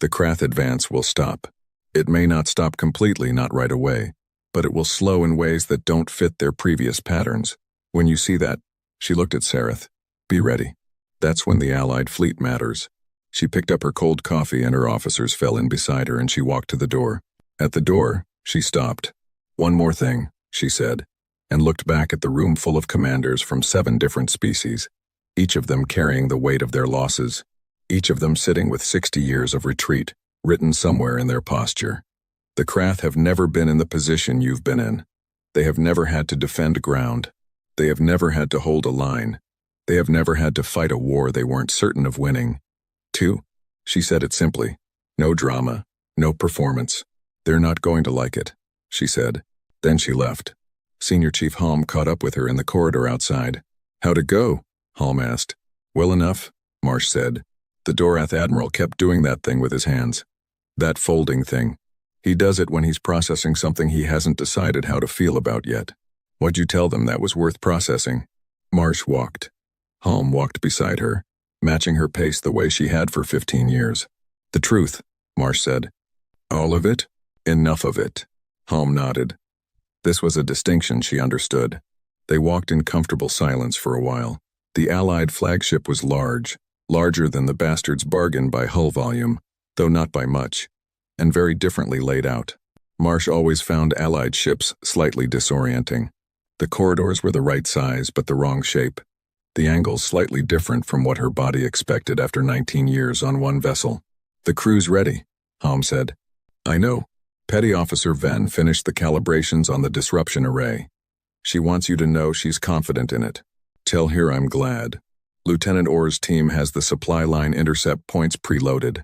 The Krath advance will stop. It may not stop completely, not right away, but it will slow in ways that don't fit their previous patterns. When you see that, she looked at Sareth. Be ready. That's when the Allied fleet matters. She picked up her cold coffee and her officers fell in beside her and she walked to the door. At the door, she stopped. One more thing, she said, and looked back at the room full of commanders from 7 different species, each of them carrying the weight of their losses, each of them sitting with 60 years of retreat written somewhere in their posture. The Krath have never been in the position you've been in. They have never had to defend ground. They have never had to hold a line. They have never had to fight a war they weren't certain of winning. 2, she said it simply. No drama, no performance. They're not going to like it, she said. Then she left. Senior Chief Halm caught up with her in the corridor outside. How'd it go? Halm asked. Well enough, Marsh said. The Dorath Admiral kept doing that thing with his hands. That folding thing. He does it when he's processing something he hasn't decided how to feel about yet. What'd you tell them that was worth processing? Marsh walked. Halm walked beside her, matching her pace the way she had for 15 years. The truth, Marsh said. All of it? Enough of it. Halm nodded. This was a distinction she understood. They walked in comfortable silence for a while. The Allied flagship was larger than the Bastard's Bargain by hull volume, though not by much, and very differently laid out. Marsh always found Allied ships slightly disorienting. The corridors were the right size but the wrong shape. The angles slightly different from what her body expected after 19 years on one vessel. "The crew's ready," Halm said. "I know." Petty Officer Venn finished the calibrations on the disruption array. "She wants you to know she's confident in it. Tell her I'm glad. Lieutenant Orr's team has the supply line intercept points preloaded.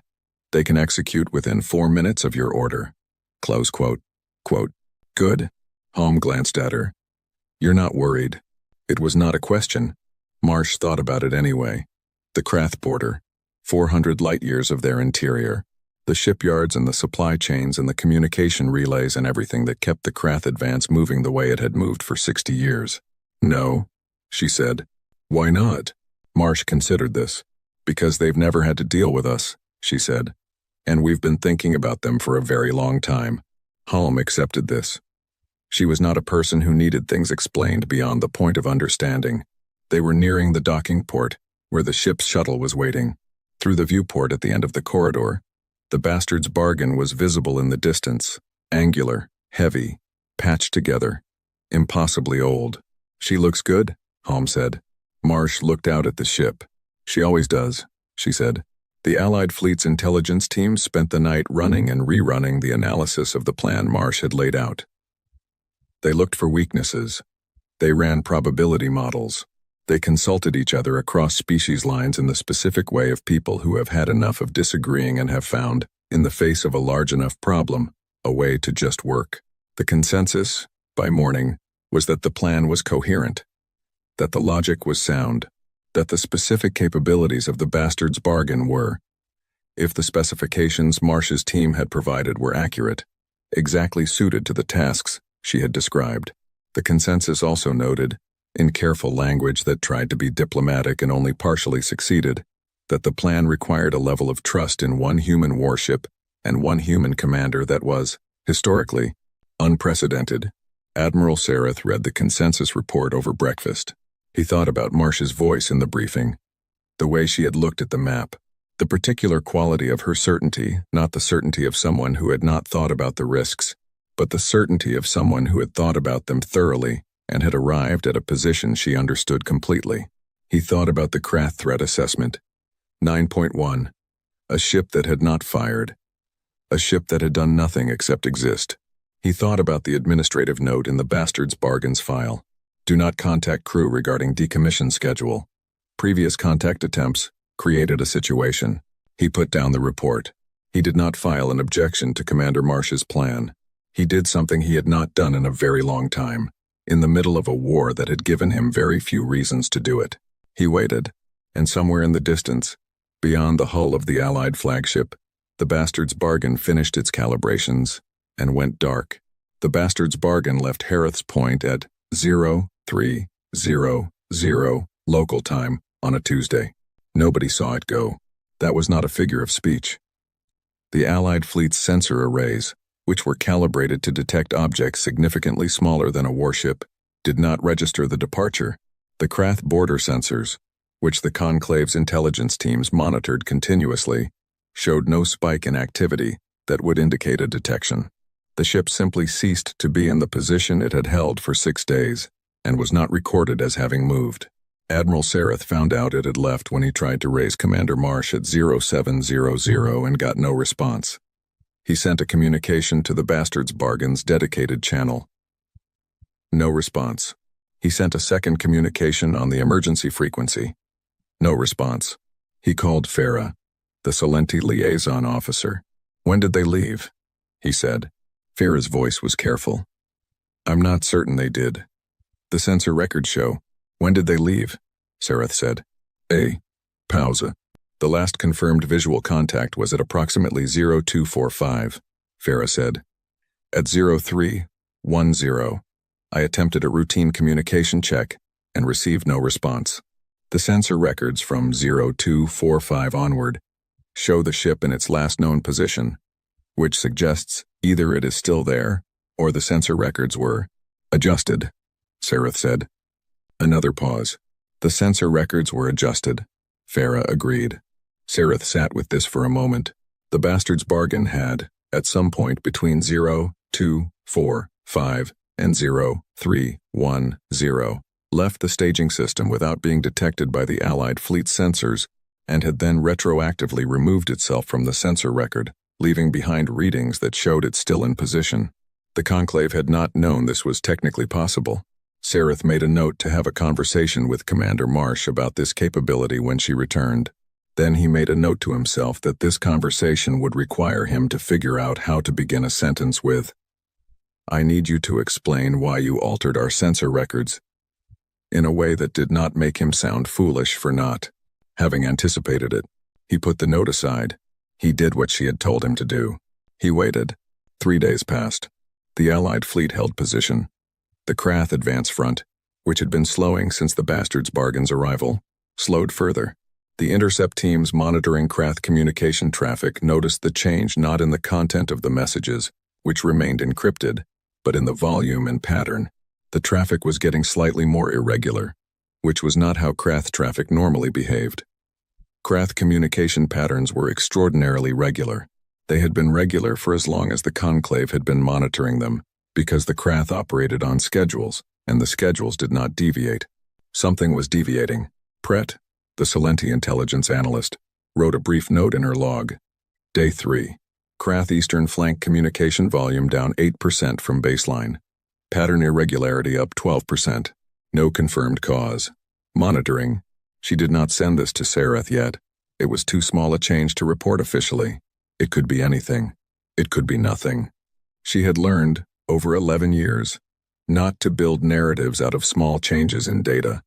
They can execute within 4 minutes of your order." Close quote. Quote, "Good." Halm glanced at her. "You're not worried." It was not a question. Marsh thought about it anyway. The Krath border, 400 light-years of their interior, the shipyards and the supply chains and the communication relays and everything that kept the Krath advance moving the way it had moved for 60 years. "No," she said. "Why not?" Marsh considered this. "Because they've never had to deal with us," she said. "And we've been thinking about them for a very long time." Halm accepted this. She was not a person who needed things explained beyond the point of understanding. They were nearing the docking port, where the ship's shuttle was waiting. Through the viewport at the end of the corridor, the Bastard's Bargain was visible in the distance, angular, heavy, patched together, impossibly old. "She looks good," Halm said. Marsh looked out at the ship. "She always does," she said. The Allied fleet's intelligence team spent the night running and rerunning the analysis of the plan Marsh had laid out. They looked for weaknesses. They ran probability models. They consulted each other across species lines in the specific way of people who have had enough of disagreeing and have found, in the face of a large enough problem, a way to just work. The consensus, by morning, was that the plan was coherent, that the logic was sound, that the specific capabilities of the Bastard's Bargain were, if the specifications Marsh's team had provided were accurate, exactly suited to the tasks she had described. The consensus also noted, in careful language that tried to be diplomatic and only partially succeeded, that the plan required a level of trust in one human warship and one human commander that was, historically, unprecedented. Admiral Sareth read the consensus report over breakfast. He thought about Marsh's voice in the briefing, the way she had looked at the map, the particular quality of her certainty, not the certainty of someone who had not thought about the risks, but the certainty of someone who had thought about them thoroughly and had arrived at a position she understood completely. He thought about the Krath threat assessment. 9.1. A ship that had not fired. A ship that had done nothing except exist. He thought about the administrative note in the Bastard's Bargains file. Do not contact crew regarding decommission schedule. Previous contact attempts created a situation. He put down the report. He did not file an objection to Commander Marsh's plan. He did something he had not done in a very long time, in the middle of a war that had given him very few reasons to do it. He waited, and somewhere in the distance, beyond the hull of the Allied flagship, the Bastard's Bargain finished its calibrations and went dark. The Bastard's Bargain left Harith's Point at 0300 local time on a Tuesday. Nobody saw it go. That was not a figure of speech. The Allied fleet's sensor arrays, which were calibrated to detect objects significantly smaller than a warship, did not register the departure. The Krath border sensors, which the Conclave's intelligence teams monitored continuously, showed no spike in activity that would indicate a detection. The ship simply ceased to be in the position it had held for 6 days, and was not recorded as having moved. Admiral Sareth found out it had left when he tried to raise Commander Marsh at 0700 and got no response. He sent a communication to the Bastard's Bargain's dedicated channel. No response. He sent a second communication on the emergency frequency. No response. He called Farah, the Salenti liaison officer. "When did they leave?" he said. Farah's voice was careful. "I'm not certain they did. The sensor records show. When did they leave?" Sareth said. Pausa. "The last confirmed visual contact was at approximately 0245, Farah said. At 0310, I attempted a routine communication check and received no response. The sensor records from 0245 onward show the ship in its last known position, which suggests either it is still there or the sensor records were adjusted," Sareth said. Another pause. The sensor records were adjusted. Farah agreed. Sarith sat with this for a moment. The bastard's bargain had, at some point between 0, 2, 4, 5, and 0, 3, 1, 0, left the staging system without being detected by the Allied fleet's sensors, and had then retroactively removed itself from the sensor record, leaving behind readings that showed it still in position. The Conclave had not known this was technically possible. Sarith made a note to have a conversation with Commander Marsh about this capability when she returned. Then he made a note to himself that this conversation would require him to figure out how to begin a sentence with, "I need you to explain why you altered our sensor records," in a way that did not make him sound foolish for not having anticipated it. He put the note aside. He did what she had told him to do. He waited. 3 days passed. The Allied fleet held position. The Krath advance front, which had been slowing since the bastard's bargain's arrival, slowed further. The intercept teams monitoring Krath communication traffic noticed the change not in the content of the messages, which remained encrypted, but in the volume and pattern. The traffic was getting slightly more irregular, which was not how Krath traffic normally behaved. Krath communication patterns were extraordinarily regular. They had been regular for as long as the Conclave had been monitoring them, because the Krath operated on schedules, and the schedules did not deviate. Something was deviating. Pret, the Salenti intelligence analyst, wrote a brief note in her log. Day 3. Krath Eastern Flank communication volume down 8% from baseline. Pattern irregularity up 12%. No confirmed cause. Monitoring. She did not send this to Sarith yet. It was too small a change to report officially. It could be anything. It could be nothing. She had learned, over 11 years, not to build narratives out of small changes in data.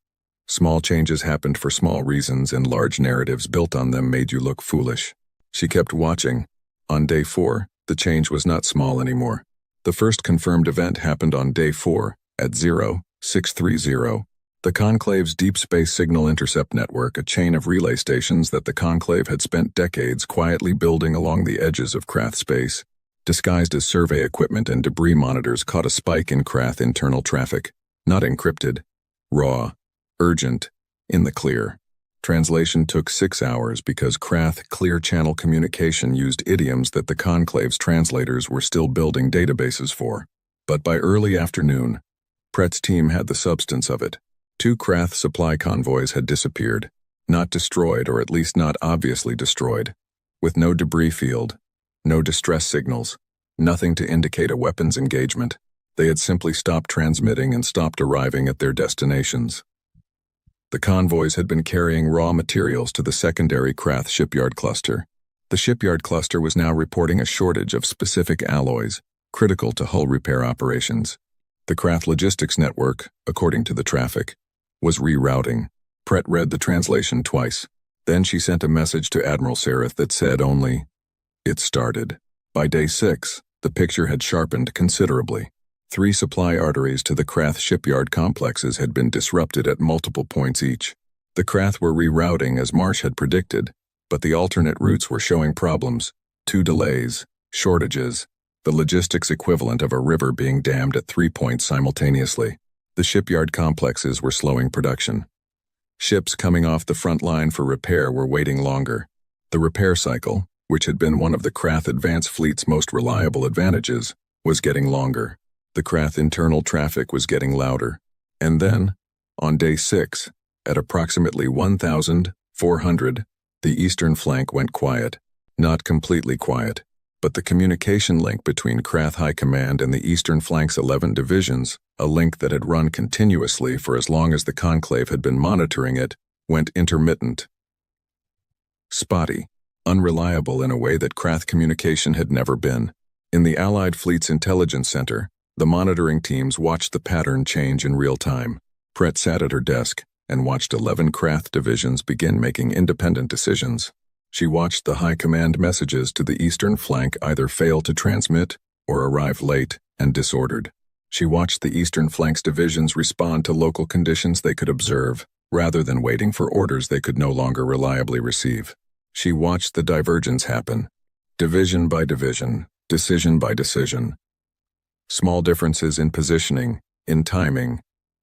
Small changes happened for small reasons, and large narratives built on them made you look foolish. She kept watching. On day 4, the change was not small anymore. The first confirmed event happened on day 4, at 0630. The Conclave's Deep Space Signal Intercept Network, a chain of relay stations that the Conclave had spent decades quietly building along the edges of Krath space, disguised as survey equipment and debris monitors, caught a spike in Krath internal traffic. Not encrypted. Raw. Urgent. In the clear. Translation took 6 hours because Krath clear channel communication used idioms that the Conclave's translators were still building databases for. But by early afternoon, Pret's team had the substance of it. 2 Krath supply convoys had disappeared, not destroyed, or at least not obviously destroyed, with no debris field, no distress signals, nothing to indicate a weapons engagement. They had simply stopped transmitting and stopped arriving at their destinations. The convoys had been carrying raw materials to the secondary Krath shipyard cluster. The shipyard cluster was now reporting a shortage of specific alloys, critical to hull repair operations. The Krath logistics network, according to the traffic, was rerouting. Pret read the translation twice. Then she sent a message to Admiral Sarith that said only, "It started." By day 6, the picture had sharpened considerably. 3 supply arteries to the Krath shipyard complexes had been disrupted at multiple points each. The Krath were rerouting as Marsh had predicted, but the alternate routes were showing problems. 2 delays, shortages, the logistics equivalent of a river being dammed at 3 points simultaneously. The shipyard complexes were slowing production. Ships coming off the front line for repair were waiting longer. The repair cycle, which had been one of the Krath advance fleet's most reliable advantages, was getting longer. The Krath internal traffic was getting louder. And then, on day 6, at approximately 1,400, the eastern flank went quiet. Not completely quiet, but the communication link between Krath High Command and the eastern flank's 11 divisions, a link that had run continuously for as long as the Conclave had been monitoring it, went intermittent. Spotty, unreliable in a way that Krath communication had never been. In the Allied Fleet's Intelligence Center, the monitoring teams watched the pattern change in real time. Pret sat at her desk and watched 11 Krath divisions begin making independent decisions. She watched the high command messages to the eastern flank either fail to transmit or arrive late and disordered. She watched the eastern flank's divisions respond to local conditions they could observe, rather than waiting for orders they could no longer reliably receive. She watched the divergence happen, division by division, decision by decision. Small differences in positioning, in timing,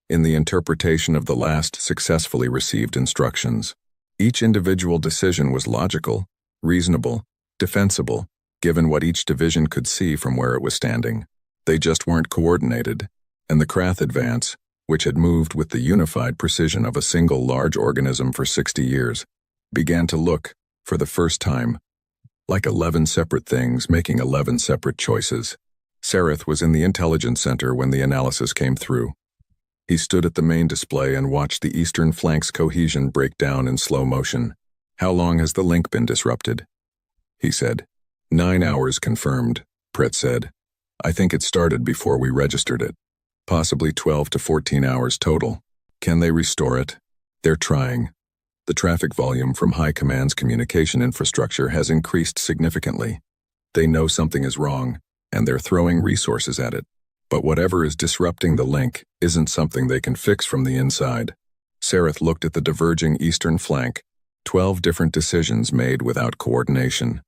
in the interpretation of the last successfully received instructions. Each individual decision was logical, reasonable, defensible, given what each division could see from where it was standing. They just weren't coordinated, and the Krath advance, which had moved with the unified precision of a single large organism for 60 years, began to look, for the first time, like 11 separate things making 11 separate choices. Sareth was in the intelligence center when the analysis came through. He stood at the main display and watched the eastern flank's cohesion break down in slow motion. "How long has the link been disrupted?" he said. 9 hours confirmed, Pret said. "I think it started before we registered it. Possibly 12 to 14 hours total. Can they restore it?" "They're trying. The traffic volume from High Command's communication infrastructure has increased significantly. They know something is wrong, and they're throwing resources at it. But whatever is disrupting the link isn't something they can fix from the inside." Sareth looked at the diverging eastern flank, 12 different decisions made without coordination.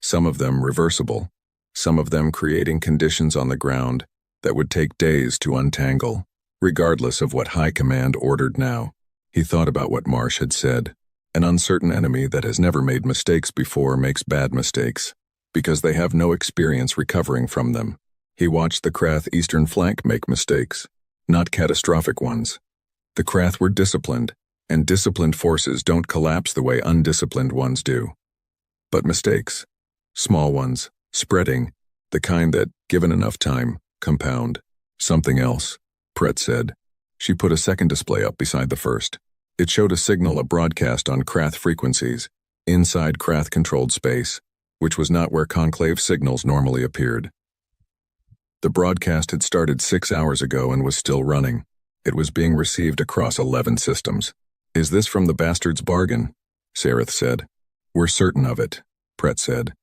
Some of them reversible, some of them creating conditions on the ground that would take days to untangle, regardless of what High Command ordered now. He thought about what Marsh had said. An uncertain enemy that has never made mistakes before makes bad mistakes, because they have no experience recovering from them. He watched the Krath eastern flank make mistakes, not catastrophic ones. The Krath were disciplined, and disciplined forces don't collapse the way undisciplined ones do. But mistakes, small ones, spreading, the kind that, given enough time, compound. "Something else," Pret said. She put a second display up beside the first. It showed a signal, a broadcast on Krath frequencies, inside Krath-controlled space, which was not where Conclave signals normally appeared. The broadcast had started 6 hours ago and was still running. It was being received across 11 systems. "Is this from the bastard's bargain?" Sareth said. "We're certain of it," Pret said.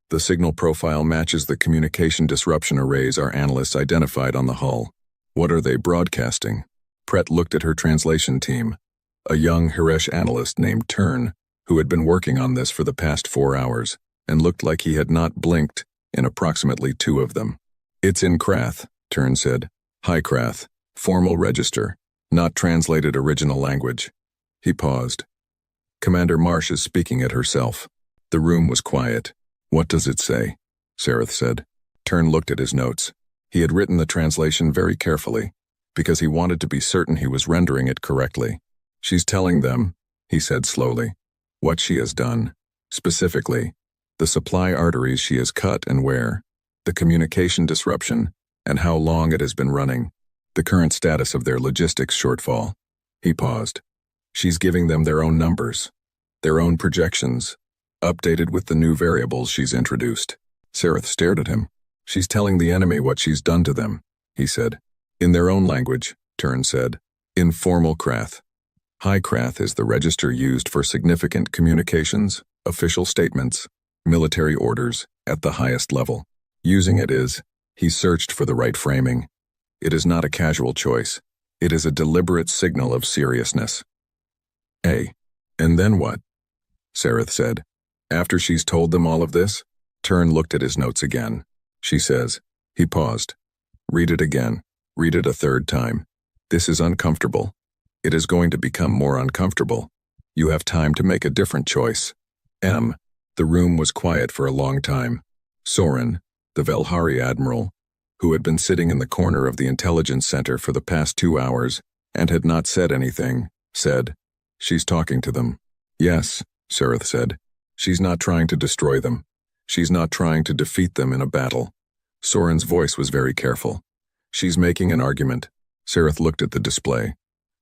"The signal profile matches the communication disruption arrays our analysts identified on the hull. What are they broadcasting?" Pret looked at her translation team, a young Hiresh analyst named Tern, who had been working on this for the past 4 hours, and looked like he had not blinked in approximately 2 of them. "It's in Krath," Tern said. "High Krath, formal register, not translated original language." He paused. "Commander Marsh is speaking it herself." The room was quiet. "What does it say?" Sareth said. Tern looked at his notes. He had written the translation very carefully, because he wanted to be certain he was rendering it correctly. "She's telling them," he said slowly, "what she has done. Specifically, the supply arteries she has cut and where, the communication disruption, and how long it has been running, the current status of their logistics shortfall." He paused. "She's giving them their own numbers, their own projections, updated with the new variables she's introduced." Sareth stared at him. "She's telling the enemy what she's done to them," he said. "In their own language," Tern said. "In formal Krath. High Krath is the register used for significant communications, official statements, military orders, at the highest level. Using it is," he searched for the right framing. "It is not a casual choice. It is a deliberate signal of seriousness." And then what?" Sareth said. "After she's told them all of this?" Tern looked at his notes again. "She says," he paused. "Read it again. Read it a third time. This is uncomfortable. It is going to become more uncomfortable. You have time to make a different choice." The room was quiet for a long time. Soren, the Velhari admiral, who had been sitting in the corner of the intelligence center for the past 2 hours and had not said anything, said, "She's talking to them." "Yes," Sareth said. "She's not trying to destroy them. She's not trying to defeat them in a battle." Soren's voice was very careful. "She's making an argument." Sareth looked at the display.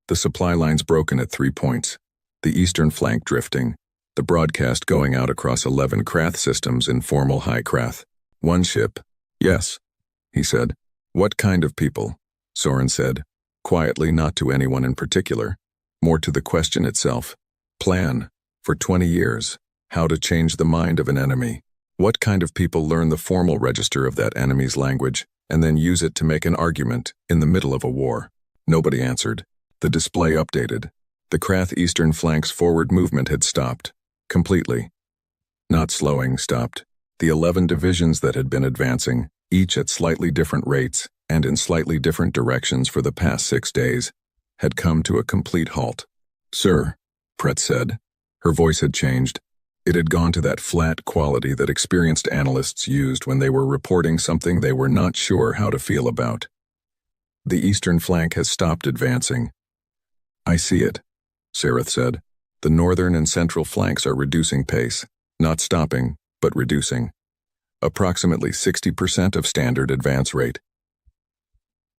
The supply lines broken at 3 points, the eastern flank drifting, the broadcast going out across 11 Krath systems in formal High Krath. "One ship." "Yes," he said. "What kind of people?" Soren said, quietly, not to anyone in particular, more to the question itself. "Plan, for 20 years, how to change the mind of an enemy. What kind of people learn the formal register of that enemy's language and then use it to make an argument in the middle of a war?" Nobody answered. The display updated. The Krath eastern flank's forward movement had stopped. Completely. Not slowing, stopped. The 11 divisions that had been advancing, each at slightly different rates and in slightly different directions for the past 6 days, had come to a complete halt. "Sir," Pratt said. Her voice had changed. It had gone to that flat quality that experienced analysts used when they were reporting something they were not sure how to feel about. "The eastern flank has stopped advancing." "I see it," Sareth said. "The northern and central flanks are reducing pace, not stopping, but reducing. Approximately 60% of standard advance rate."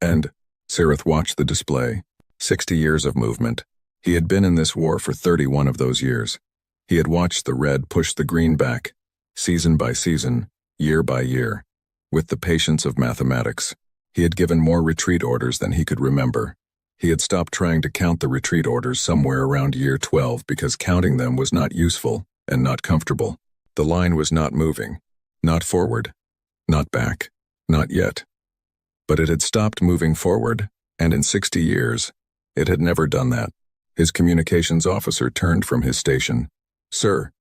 And Sareth watched the display. 60 years of movement. He had been in this war for 31 of those years. He had watched the red push the green back, season by season, year by year. With the patience of mathematics, he had given more retreat orders than he could remember. He had stopped trying to count the retreat orders somewhere around year 12 because counting them was not useful and not comfortable. The line was not moving. Not forward. Not back. Not yet. But it had stopped moving forward, and in 60 years, it had never done that. His communications officer turned from his station. "Sir,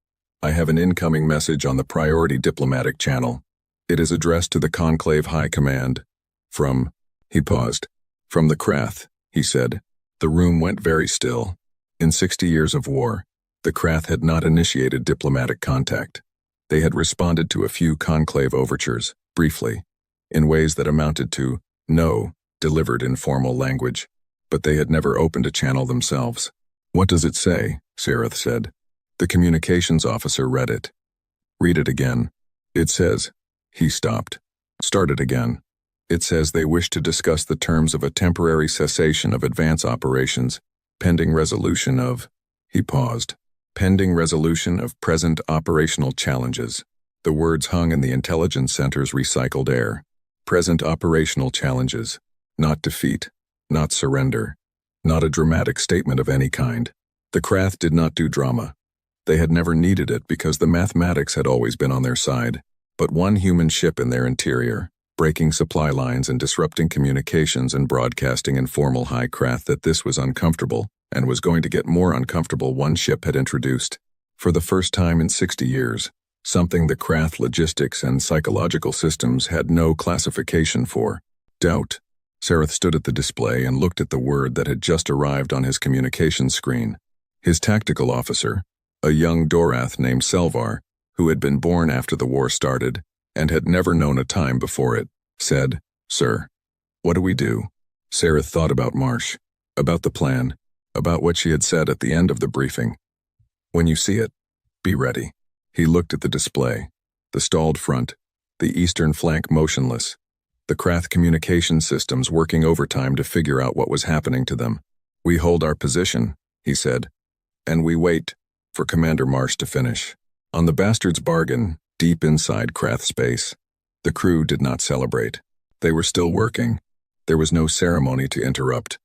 I have an incoming message on the priority diplomatic channel. It is addressed to the Conclave High Command. From—" He paused. "From the Krath," he said. The room went very still. In 60 years of war, the Krath had not initiated diplomatic contact. They had responded to a few Conclave overtures, briefly, in ways that amounted to "no," delivered in formal language. But they had never opened a channel themselves. "What does it say?" Sareth said. The communications officer read it. "Read it again." "It says—" He stopped. "Start it again." "It says they wish to discuss the terms of a temporary cessation of advance operations, pending resolution of—" He paused. "Pending resolution of present operational challenges." The words hung in the intelligence center's recycled air. Present operational challenges. Not defeat. Not surrender. Not a dramatic statement of any kind. The Krath did not do drama. They had never needed it because the mathematics had always been on their side. But one human ship in their interior, breaking supply lines and disrupting communications and broadcasting in formal high Krath that this was uncomfortable, and was going to get more uncomfortable, one ship had introduced. For the first time in 60 years, something the Krath logistics and psychological systems had no classification for. Doubt. Sareth stood at the display and looked at the word that had just arrived on his communications screen. His tactical officer, a young Dorath named Selvar, who had been born after the war started and had never known a time before it, said, "Sir, what do we do?" Sareth thought about Marsh, about the plan, about what she had said at the end of the briefing. "When you see it, be ready." He looked at the display, the stalled front, the eastern flank motionless, the Krath communication systems working overtime to figure out what was happening to them. "We hold our position," he said, "and we wait for Commander Marsh to finish." On the Bastard's Bargain, deep inside Krath space, the crew did not celebrate. They were still working. There was no ceremony to interrupt,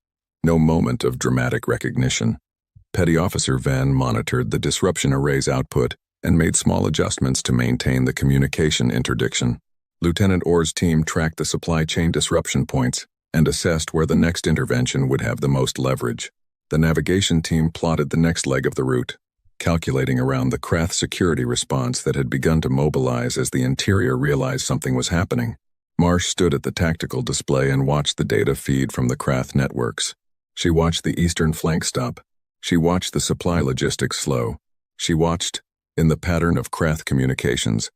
no moment of dramatic recognition. Petty Officer Venn monitored the disruption array's output and made small adjustments to maintain the communication interdiction. Lieutenant Orr's team tracked the supply chain disruption points and assessed where the next intervention would have the most leverage. The navigation team plotted the next leg of the route, calculating around the Krath security response that had begun to mobilize as the interior realized something was happening. Marsh stood at the tactical display and watched the data feed from the Krath networks. She watched the eastern flank stop. She watched the supply logistics slow. She watched, in the pattern of Krath communications,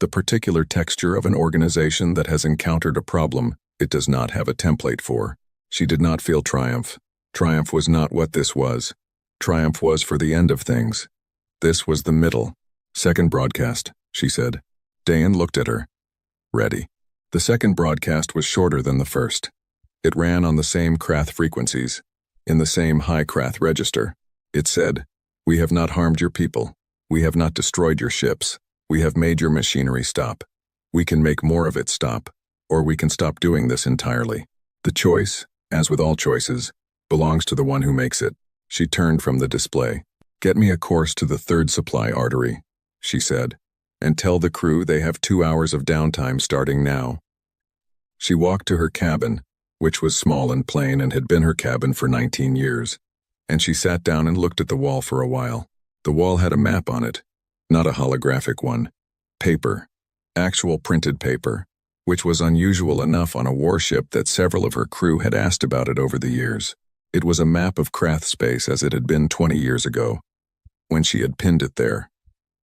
the particular texture of an organization that has encountered a problem it does not have a template for. She did not feel triumph. Triumph was not what this was. Triumph was for the end of things. This was the middle. "Second broadcast," she said. Dayan looked at her. "Ready." The second broadcast was shorter than the first. It ran on the same Krath frequencies, in the same high Krath register. It said, "We have not harmed your people. We have not destroyed your ships. We have made your machinery stop. We can make more of it stop, or we can stop doing this entirely. The choice, as with all choices, belongs to the one who makes it." She turned from the display. "Get me a course to the third supply artery," she said, "and tell the crew they have 2 hours of downtime starting now." She walked to her cabin, which was small and plain and had been her cabin for 19 years, and she sat down and looked at the wall for a while. The wall had a map on it, not a holographic one. Paper, actual printed paper, which was unusual enough on a warship that several of her crew had asked about it over the years. It was a map of Krath space as it had been 20 years ago, when she had pinned it there,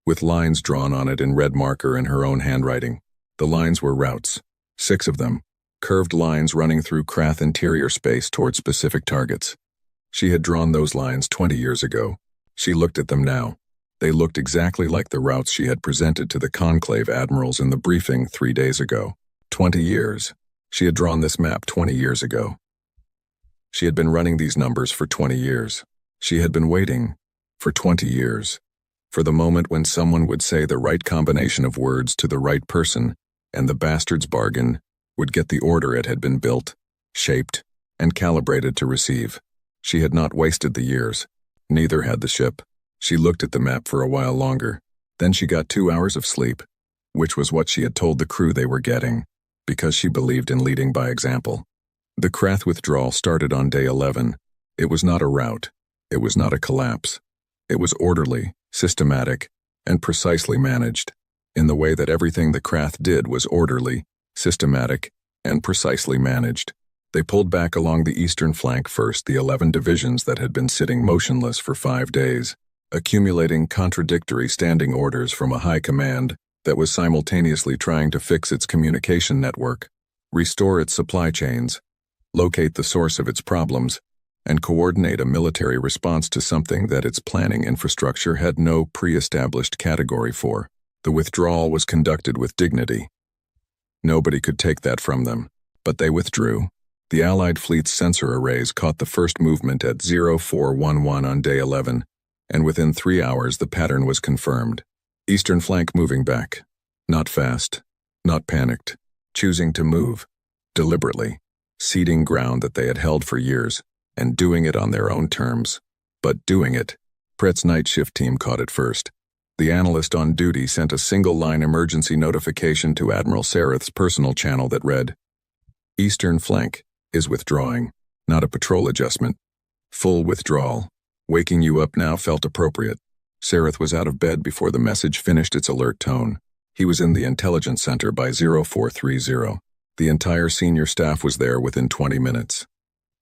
with lines drawn on it in red marker in her own handwriting. The lines were routes, 6 of them, curved lines running through Krath interior space toward specific targets. She had drawn those lines 20 years ago. She looked at them now. They looked exactly like the routes she had presented to the Conclave admirals in the briefing 3 days ago. 20 years. She had drawn this map 20 years ago. She had been running these numbers for 20 years. She had been waiting for 20 years for the moment when someone would say the right combination of words to the right person, and the bastard's bargain would get the order it had been built, shaped, and calibrated to receive. She had not wasted the years. Neither had the ship. She looked at the map for a while longer. Then she got 2 hours of sleep, which was what she had told the crew they were getting, because she believed in leading by example. The Krath withdrawal started on day 11. It was not a rout. It was not a collapse. It was orderly, systematic, and precisely managed, in the way that everything the Krath did was orderly, systematic, and precisely managed. They pulled back along the eastern flank first, the 11 divisions that had been sitting motionless for 5 days, accumulating contradictory standing orders from a high command that was simultaneously trying to fix its communication network, restore its supply chains, locate the source of its problems, and coordinate a military response to something that its planning infrastructure had no pre-established category for. The withdrawal was conducted with dignity. Nobody could take that from them, but they withdrew. The Allied fleet's sensor arrays caught the first movement at 0411 on day 11, and within 3 hours the pattern was confirmed. Eastern flank moving back. Not fast, not panicked, choosing to move, deliberately, ceding ground that they had held for years, and doing it on their own terms. But doing it. Prett's night shift team caught it first. The analyst on duty sent a single-line emergency notification to Admiral Sareth's personal channel that read, "Eastern flank is withdrawing, not a patrol adjustment. Full withdrawal. Waking you up now felt appropriate." Sareth was out of bed before the message finished its alert tone. He was in the intelligence center by 0430. The entire senior staff was there within 20 minutes.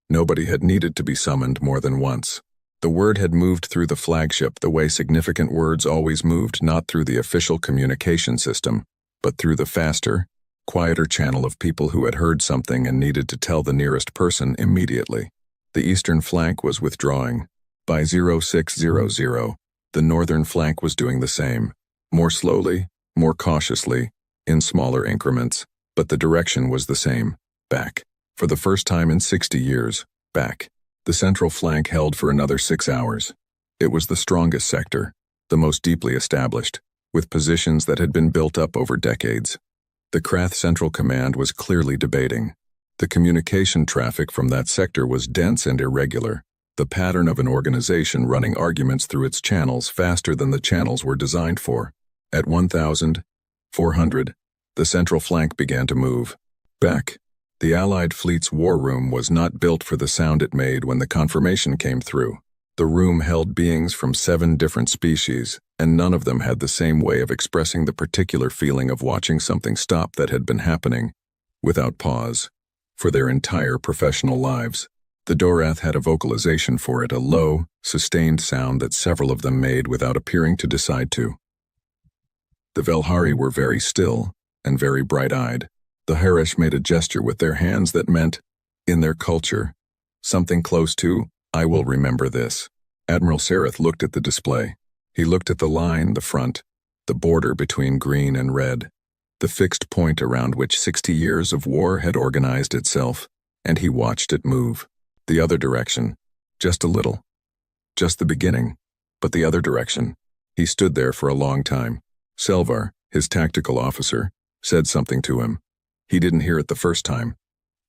Nobody had needed to be summoned more than once. The word had moved through the flagship the way significant words always moved, not through the official communication system, but through the faster, quieter channel of people who had heard something and needed to tell the nearest person immediately. The eastern flank was withdrawing. By 0600, the northern flank was doing the same, more slowly, more cautiously, in smaller increments, but the direction was the same, back. For the first time in 60 years, back. The central flank held for another 6 hours. It was the strongest sector, the most deeply established, with positions that had been built up over decades. The Krath Central Command was clearly debating. The communication traffic from that sector was dense and irregular, the pattern of an organization running arguments through its channels faster than the channels were designed for. At 1,400, the central flank began to move. Back. The Allied fleet's war room was not built for the sound it made when the confirmation came through. The room held beings from 7 different species, and none of them had the same way of expressing the particular feeling of watching something stop that had been happening, without pause, for their entire professional lives. The Dorath had a vocalization for it, a low, sustained sound that several of them made without appearing to decide to. The Velhari were very still and very bright-eyed. The Harish made a gesture with their hands that meant, in their culture, something close to, "I will remember this." Admiral Sareth looked at the display. He looked at the line, the front, the border between green and red, the fixed point around which 60 years of war had organized itself, and he watched it move. The other direction, just a little. Just the beginning, but the other direction. He stood there for a long time. Selvar, his tactical officer, said something to him. He didn't hear it the first time.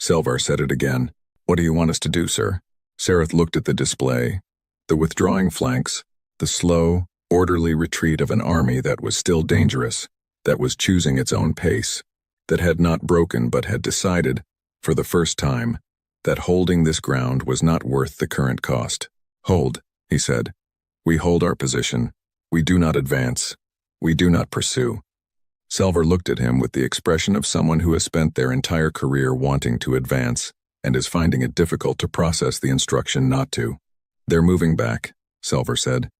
Selvar said it again. "What do you want us to do, sir?" Sareth looked at the display, the withdrawing flanks, the slow, orderly retreat of an army that was still dangerous, that was choosing its own pace, that had not broken but had decided, for the first time, that holding this ground was not worth the current cost. "Hold," he said. "We hold our position. We do not advance. We do not pursue." Selvar looked at him with the expression of someone who has spent their entire career wanting to advance, and is finding it difficult to process the instruction not to. They're moving back, Selver said.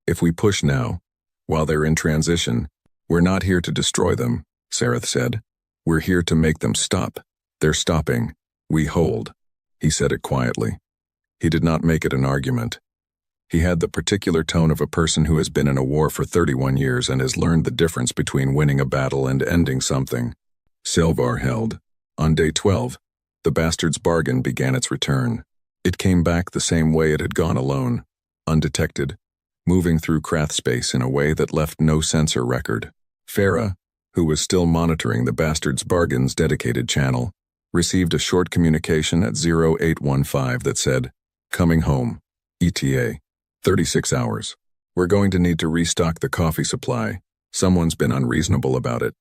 If we push now, while they're in transition, we're not here to destroy them, Sareth said. We're here to make them stop. They're stopping. We hold. He said it quietly. He did not make it an argument. He had the particular tone of a person who has been in a war for 31 years and has learned the difference between winning a battle and ending something. Selvar held. On day 12, the bastard's bargain began its return. It came back the same way it had gone alone, undetected, moving through Krath space in a way that left no sensor record. Farah, who was still monitoring the bastard's bargain's dedicated channel, received a short communication at 0815 that said, "Coming home. ETA. 36 hours. We're going to need to restock the coffee supply. Someone's been unreasonable about it.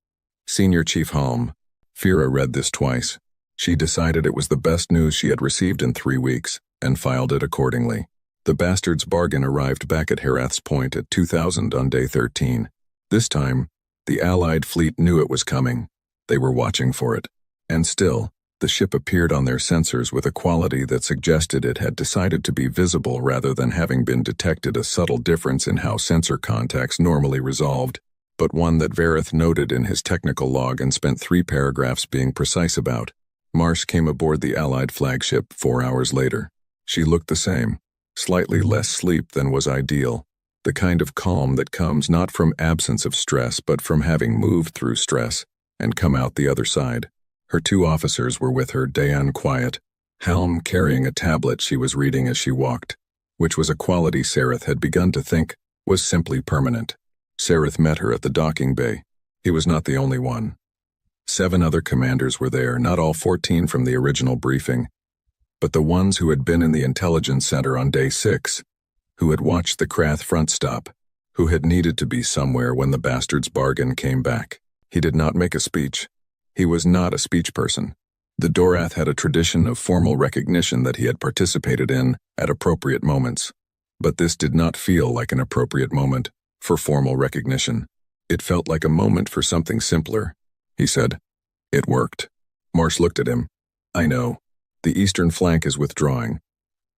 Senior Chief Halm." Farah read this twice. She decided it was the best news she had received in 3 weeks, and filed it accordingly. The bastard's bargain arrived back at Herath's Point at 2000 on day 13. This time, the Allied fleet knew it was coming. They were watching for it. And still, the ship appeared on their sensors with a quality that suggested it had decided to be visible rather than having been detected, a subtle difference in how sensor contacts normally resolved, but one that Vareth noted in his technical log and spent 3 paragraphs being precise about. Marsh came aboard the Allied flagship 4 hours later. She looked the same, slightly less sleep than was ideal, the kind of calm that comes not from absence of stress but from having moved through stress and come out the other side. Her 2 officers were with her, Dayan quiet, Helm carrying a tablet she was reading as she walked, which was a quality Sareth had begun to think was simply permanent. Sareth met her at the docking bay. He was not the only one. 7 other commanders were there, not all 14 from the original briefing, but the ones who had been in the intelligence center on day 6, who had watched the Krath front stop, who had needed to be somewhere when the bastard's bargain came back. He did not make a speech. He was not a speech person. The Dorath had a tradition of formal recognition that he had participated in at appropriate moments, but this did not feel like an appropriate moment for formal recognition. It felt like a moment for something simpler. He said, "It worked." Marsh looked at him. "I know. The eastern flank is withdrawing.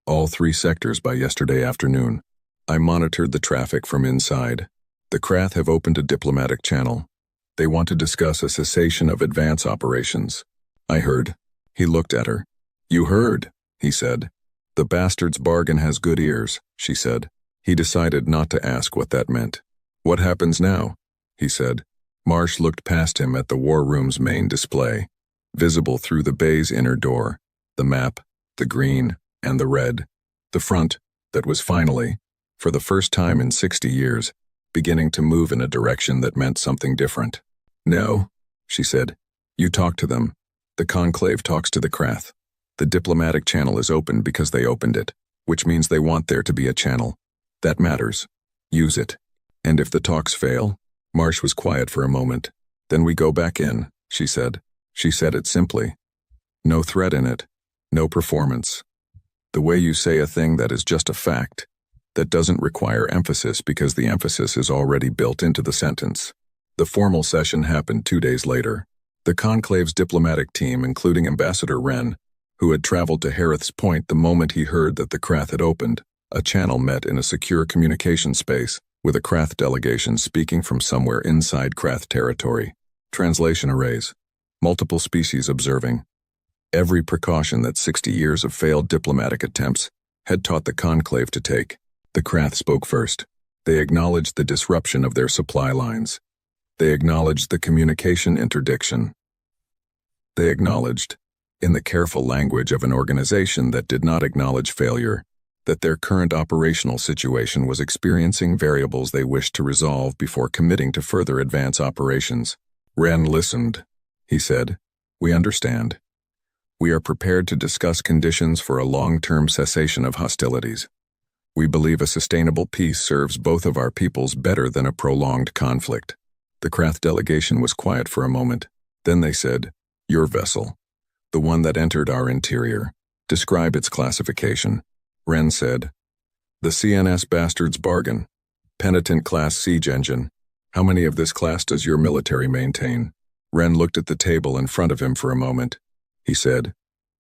All 3 sectors by yesterday afternoon. I monitored the traffic from inside. The Krath have opened a diplomatic channel. They want to discuss a cessation of advance operations. I heard." He looked at her. "You heard," he said. "The bastard's bargain has good ears," she said. He decided not to ask what that meant. "What happens now?" he said. Marsh looked past him at the war room's main display, visible through the bay's inner door, the map, the green, and the red, the front that was finally, for the first time in 60 years, beginning to move in a direction that meant something different. "No," she said. "You talk to them. The conclave talks to the Krath. The diplomatic channel is open because they opened it, which means they want there to be a channel. That matters. Use it. And if the talks fail?" Marsh was quiet for a moment. "Then we go back in," she said. She said it simply. No threat in it. No performance. The way you say a thing that is just a fact, that doesn't require emphasis because the emphasis is already built into the sentence. The formal session happened 2 days later. The conclave's diplomatic team, including Ambassador Wren, who had traveled to Herath's Point the moment he heard that the Krath had opened, a channel, met in a secure communication space, with a Krath delegation speaking from somewhere inside Krath territory. Translation arrays. Multiple species observing. Every precaution that 60 years of failed diplomatic attempts had taught the conclave to take. The Krath spoke first. They acknowledged the disruption of their supply lines. They acknowledged the communication interdiction. They acknowledged, in the careful language of an organization that did not acknowledge failure, that their current operational situation was experiencing variables they wished to resolve before committing to further advance operations. Wren listened. He said, "We understand. We are prepared to discuss conditions for a long-term cessation of hostilities. We believe a sustainable peace serves both of our peoples better than a prolonged conflict." The Krath delegation was quiet for a moment. Then they said, "Your vessel, the one that entered our interior, describe its classification." Wren said, "The CNS Bastard's Bargain, Penitent-class siege engine. How many of this class does your military maintain?" Wren looked at the table in front of him for a moment. He said,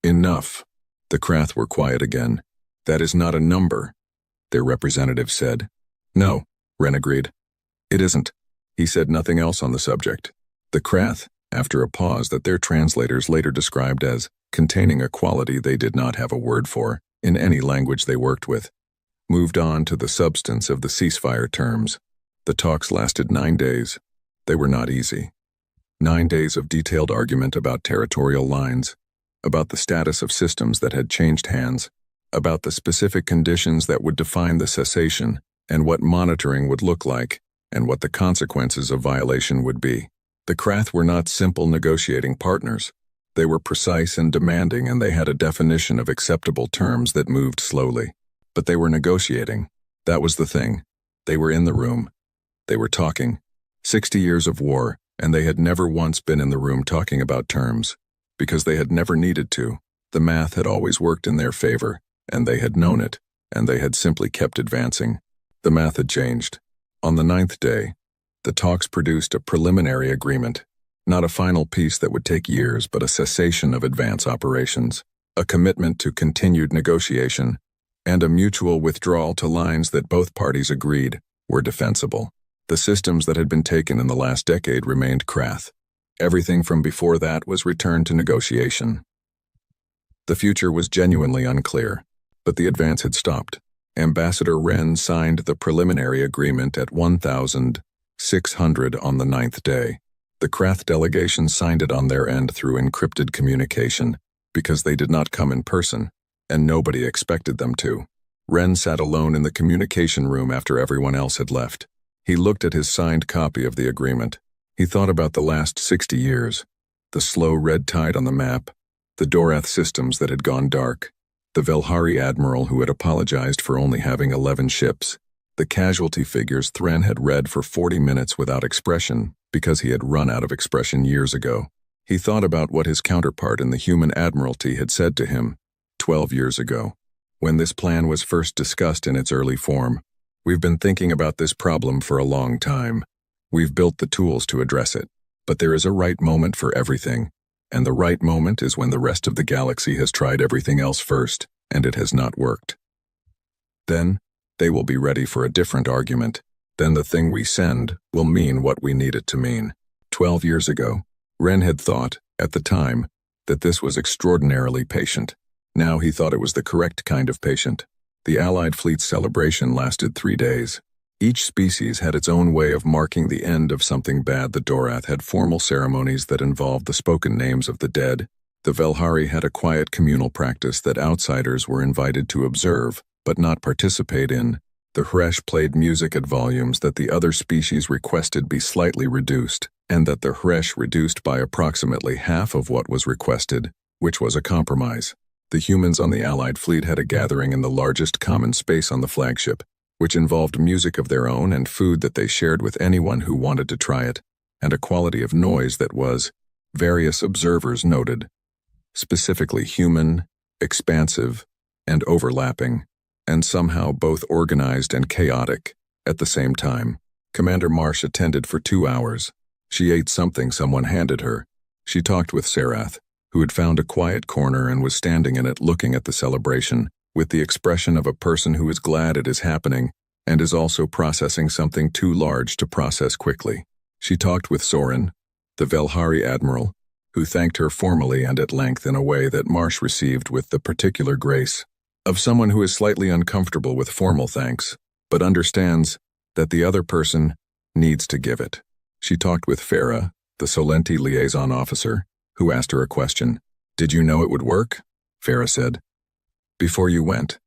Enough. The Krath were quiet again. That is not a number, their representative said. No, Ren agreed. It isn't. He said nothing else on the subject. The Krath, after a pause that their translators later described as containing a quality they did not have a word for in any language they worked with, moved on to the substance of the ceasefire terms. The talks lasted 9 days. They were not easy. 9 days of detailed argument about territorial lines, about the status of systems that had changed hands, about the specific conditions that would define the cessation, and what monitoring would look like, and what the consequences of violation would be. The Krath were not simple negotiating partners. They were precise and demanding, and they had a definition of acceptable terms that moved slowly. But they were negotiating. That was the thing. They were in the room. They were talking. 60 years of war, and they had never once been in the room talking about terms, because they had never needed to. The math had always worked in their favor, and they had known it, and they had simply kept advancing. The math had changed. On the 9th day, the talks produced a preliminary agreement, not a final peace that would take years, but a cessation of advance operations, a commitment to continued negotiation, and a mutual withdrawal to lines that both parties agreed were defensible. The systems that had been taken in the last decade remained Krath. Everything from before that was returned to negotiation. The future was genuinely unclear, but the advance had stopped. Ambassador Ren signed the preliminary agreement at 1,600 on the 9th day. The Krath delegation signed it on their end through encrypted communication, because they did not come in person, and nobody expected them to. Ren sat alone in the communication room after everyone else had left. He looked at his signed copy of the agreement. He thought about the last 60 years, the slow red tide on the map, the Dorath systems that had gone dark, the Velhari admiral who had apologized for only having 11 ships, the casualty figures Thren had read for 40 minutes without expression because he had run out of expression years ago. He thought about what his counterpart in the human admiralty had said to him 12 years ago, when this plan was first discussed in its early form. We've been thinking about this problem for a long time. We've built the tools to address it, but there is a right moment for everything, and the right moment is when the rest of the galaxy has tried everything else first, and it has not worked. Then, they will be ready for a different argument. Then the thing we send will mean what we need it to mean. 12 years ago, Ren had thought, at the time, that this was extraordinarily patient. Now he thought it was the correct kind of patient. The Allied fleet's celebration lasted 3 days. Each species had its own way of marking the end of something bad. The Dorath had formal ceremonies that involved the spoken names of the dead. The Velhari had a quiet communal practice that outsiders were invited to observe, but not participate in. The Hresh played music at volumes that the other species requested be slightly reduced, and that the Hresh reduced by approximately half of what was requested, which was a compromise. The humans on the Allied fleet had a gathering in the largest common space on the flagship, which involved music of their own and food that they shared with anyone who wanted to try it, and a quality of noise that was, various observers noted, specifically human, expansive, and overlapping, and somehow both organized and chaotic at the same time. Commander Marsh attended for 2 hours. She ate something someone handed her. She talked with Sarath, who had found a quiet corner and was standing in it looking at the celebration, with the expression of a person who is glad it is happening and is also processing something too large to process quickly. She talked with Soren, the Velhari admiral, who thanked her formally and at length in a way that Marsh received with the particular grace of someone who is slightly uncomfortable with formal thanks, but understands that the other person needs to give it. She talked with Farah, the Solenti liaison officer, who asked her a question. "Did you know it would work?" Farah said. "Before you went."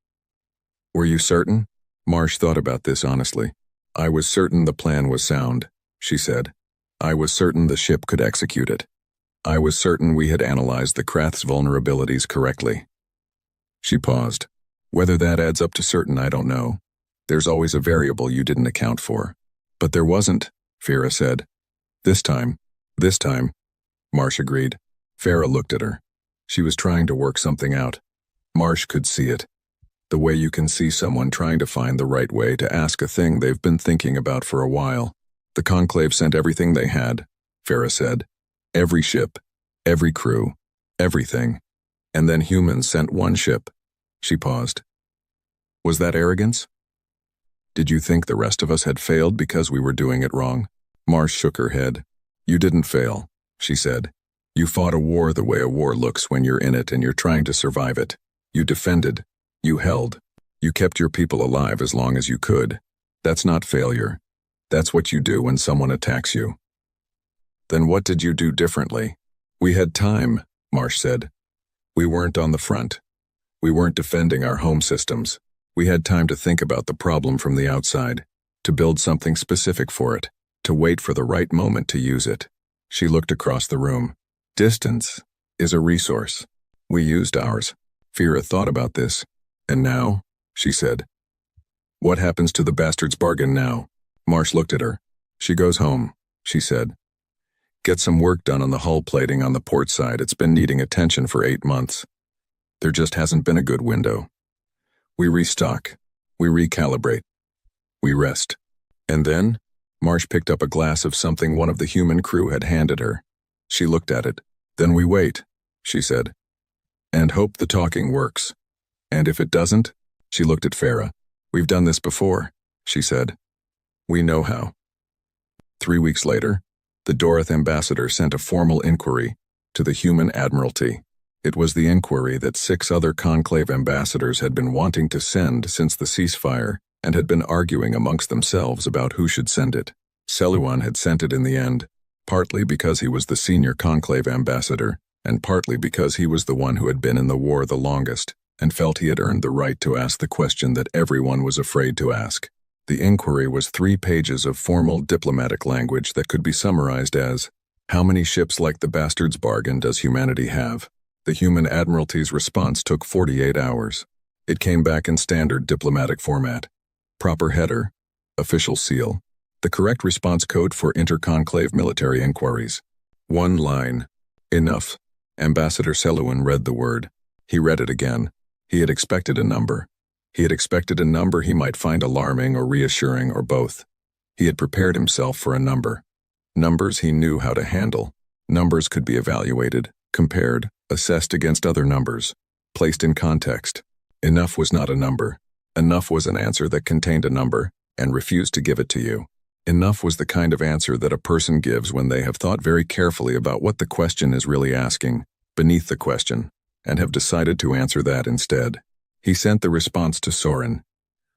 "Were you certain?" Marsh thought about this honestly. "I was certain the plan was sound," she said. "I was certain the ship could execute it. I was certain we had analyzed the Krath's vulnerabilities correctly." She paused. "Whether that adds up to certain, I don't know. There's always a variable you didn't account for." "But there wasn't," Farah said. This time, Marsh agreed. Farah looked at her. She was trying to work something out. Marsh could see it. The way you can see someone trying to find the right way to ask a thing they've been thinking about for a while. "The Conclave sent everything they had," Farah said. "Every ship, every crew, everything. And then humans sent one ship. She paused. Was that arrogance? Did you think the rest of us had failed because we were doing it wrong? Marsh shook her head. You didn't fail, she said. You fought a war the way a war looks when you're in it and you're trying to survive it. You defended. You held. You kept your people alive as long as you could. That's not failure. That's what you do when someone attacks you. Then what did you do differently? We had time, Marsh said. We weren't on the front. We weren't defending our home systems. We had time to think about the problem from the outside, to build something specific for it, to wait for the right moment to use it. She looked across the room. Distance is a resource. We used ours. Fira thought about this. And now, she said. What happens to the bastard's bargain now? Marsh looked at her. She goes home, she said. Get some work done on the hull plating on the port side. It's been needing attention for 8 months. There just hasn't been a good window. We restock. We recalibrate. We rest. And then, Marsh picked up a glass of something one of the human crew had handed her. She looked at it. Then we wait, she said. And hope the talking works. And if it doesn't, she looked at Farah. We've done this before, she said. We know how. 3 weeks later, the Doroth ambassador sent a formal inquiry to the Human Admiralty. It was the inquiry that 6 other conclave ambassadors had been wanting to send since the ceasefire and had been arguing amongst themselves about who should send it. Seluan had sent it in the end, partly because he was the senior conclave ambassador, and partly because he was the one who had been in the war the longest and felt he had earned the right to ask the question that everyone was afraid to ask. The inquiry was 3 pages of formal diplomatic language that could be summarized as, how many ships like the bastard's bargain does humanity have? The Human Admiralty's response took 48 hours. It came back in standard diplomatic format. Proper header, official seal, the correct response code for interconclave military inquiries. 1 line. Enough. Ambassador Seluan read the word. He read it again. He had expected a number. He had expected a number he might find alarming or reassuring or both. He had prepared himself for a number. Numbers he knew how to handle. Numbers could be evaluated, compared, assessed against other numbers, placed in context. Enough was not a number. Enough was an answer that contained a number and refused to give it to you. Enough was the kind of answer that a person gives when they have thought very carefully about what the question is really asking, beneath the question, and have decided to answer that instead. He sent the response to Soren.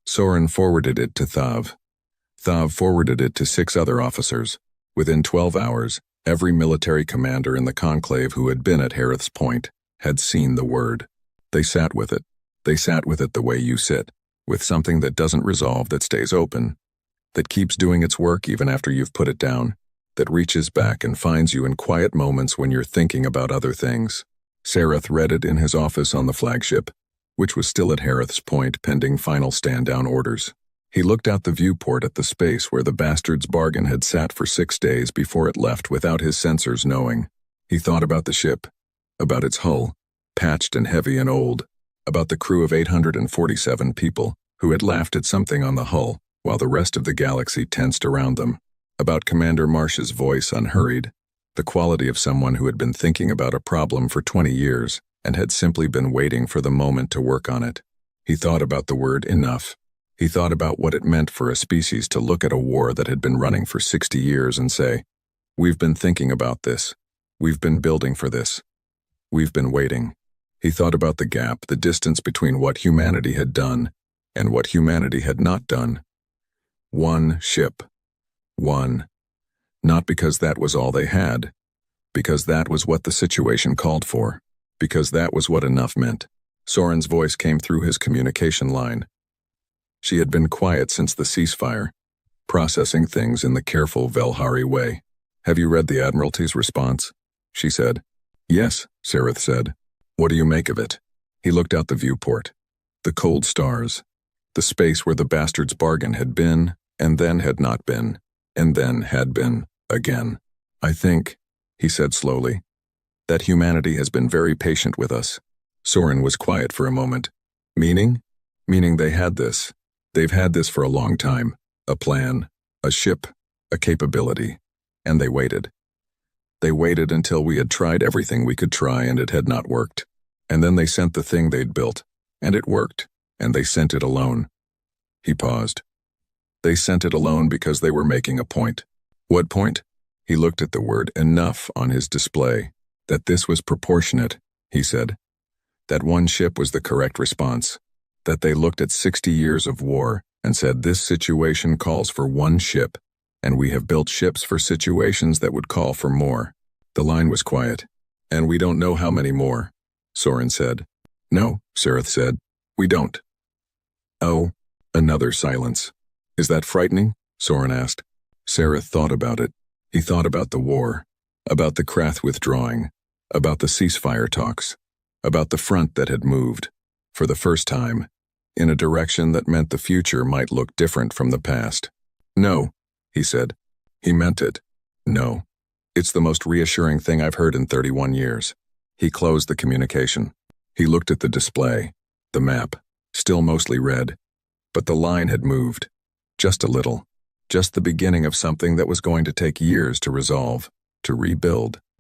Soren forwarded it to Thav. Thav forwarded it to 6 other officers. Within 12 hours, every military commander in the conclave who had been at Harith's Point had seen the word. They sat with it. They sat with it the way you sit, with something that doesn't resolve, that stays open, that keeps doing its work even after you've put it down, that reaches back and finds you in quiet moments when you're thinking about other things. Sareth read it in his office on the flagship, which was still at Harith's Point pending final stand-down orders. He looked out the viewport at the space where the bastard's bargain had sat for 6 days before it left without his sensors knowing. He thought about the ship, about its hull, patched and heavy and old, about the crew of 847 people who had laughed at something on the hull while the rest of the galaxy tensed around them, about Commander Marsh's voice unhurried, the quality of someone who had been thinking about a problem for 20 years and had simply been waiting for the moment to work on it. He thought about the word enough. He thought about what it meant for a species to look at a war that had been running for 60 years and say, we've been thinking about this. We've been building for this. We've been waiting. He thought about the gap, the distance between what humanity had done and what humanity had not done. One ship. One. Not because that was all they had, because that was what the situation called for, because that was what enough meant. Soren's voice came through his communication line. She had been quiet since the ceasefire, processing things in the careful Velhari way. Have you read the Admiralty's response? She said. Yes, Sareth said. What do you make of it? He looked out the viewport. The cold stars. The space where the bastard's bargain had been, and then had not been, and then had been, again. I think, he said slowly, that humanity has been very patient with us. Soren was quiet for a moment. Meaning? Meaning they had this. They've had this for a long time. A plan, a ship, a capability. And they waited. They waited until we had tried everything we could try and it had not worked. And then they sent the thing they'd built, and it worked, and they sent it alone. He paused. They sent it alone because they were making a point. What point? He looked at the word enough on his display. That this was proportionate, he said. That one ship was the correct response. That they looked at 60 years of war and said this situation calls for one ship, and we have built ships for situations that would call for more. The line was quiet. And we don't know how many more, Soren said. No, Sareth said. We don't. Oh, another silence. Is that frightening? Soren asked. Sareth thought about it. He thought about the war, about the Krath withdrawing, about the ceasefire talks, about the front that had moved, for the first time, in a direction that meant the future might look different from the past. No, he said. He meant it. No. It's the most reassuring thing I've heard in 31 years. He closed the communication. He looked at the display, the map, still mostly red, but the line had moved. Just a little. Just the beginning of something that was going to take years to resolve, to rebuild.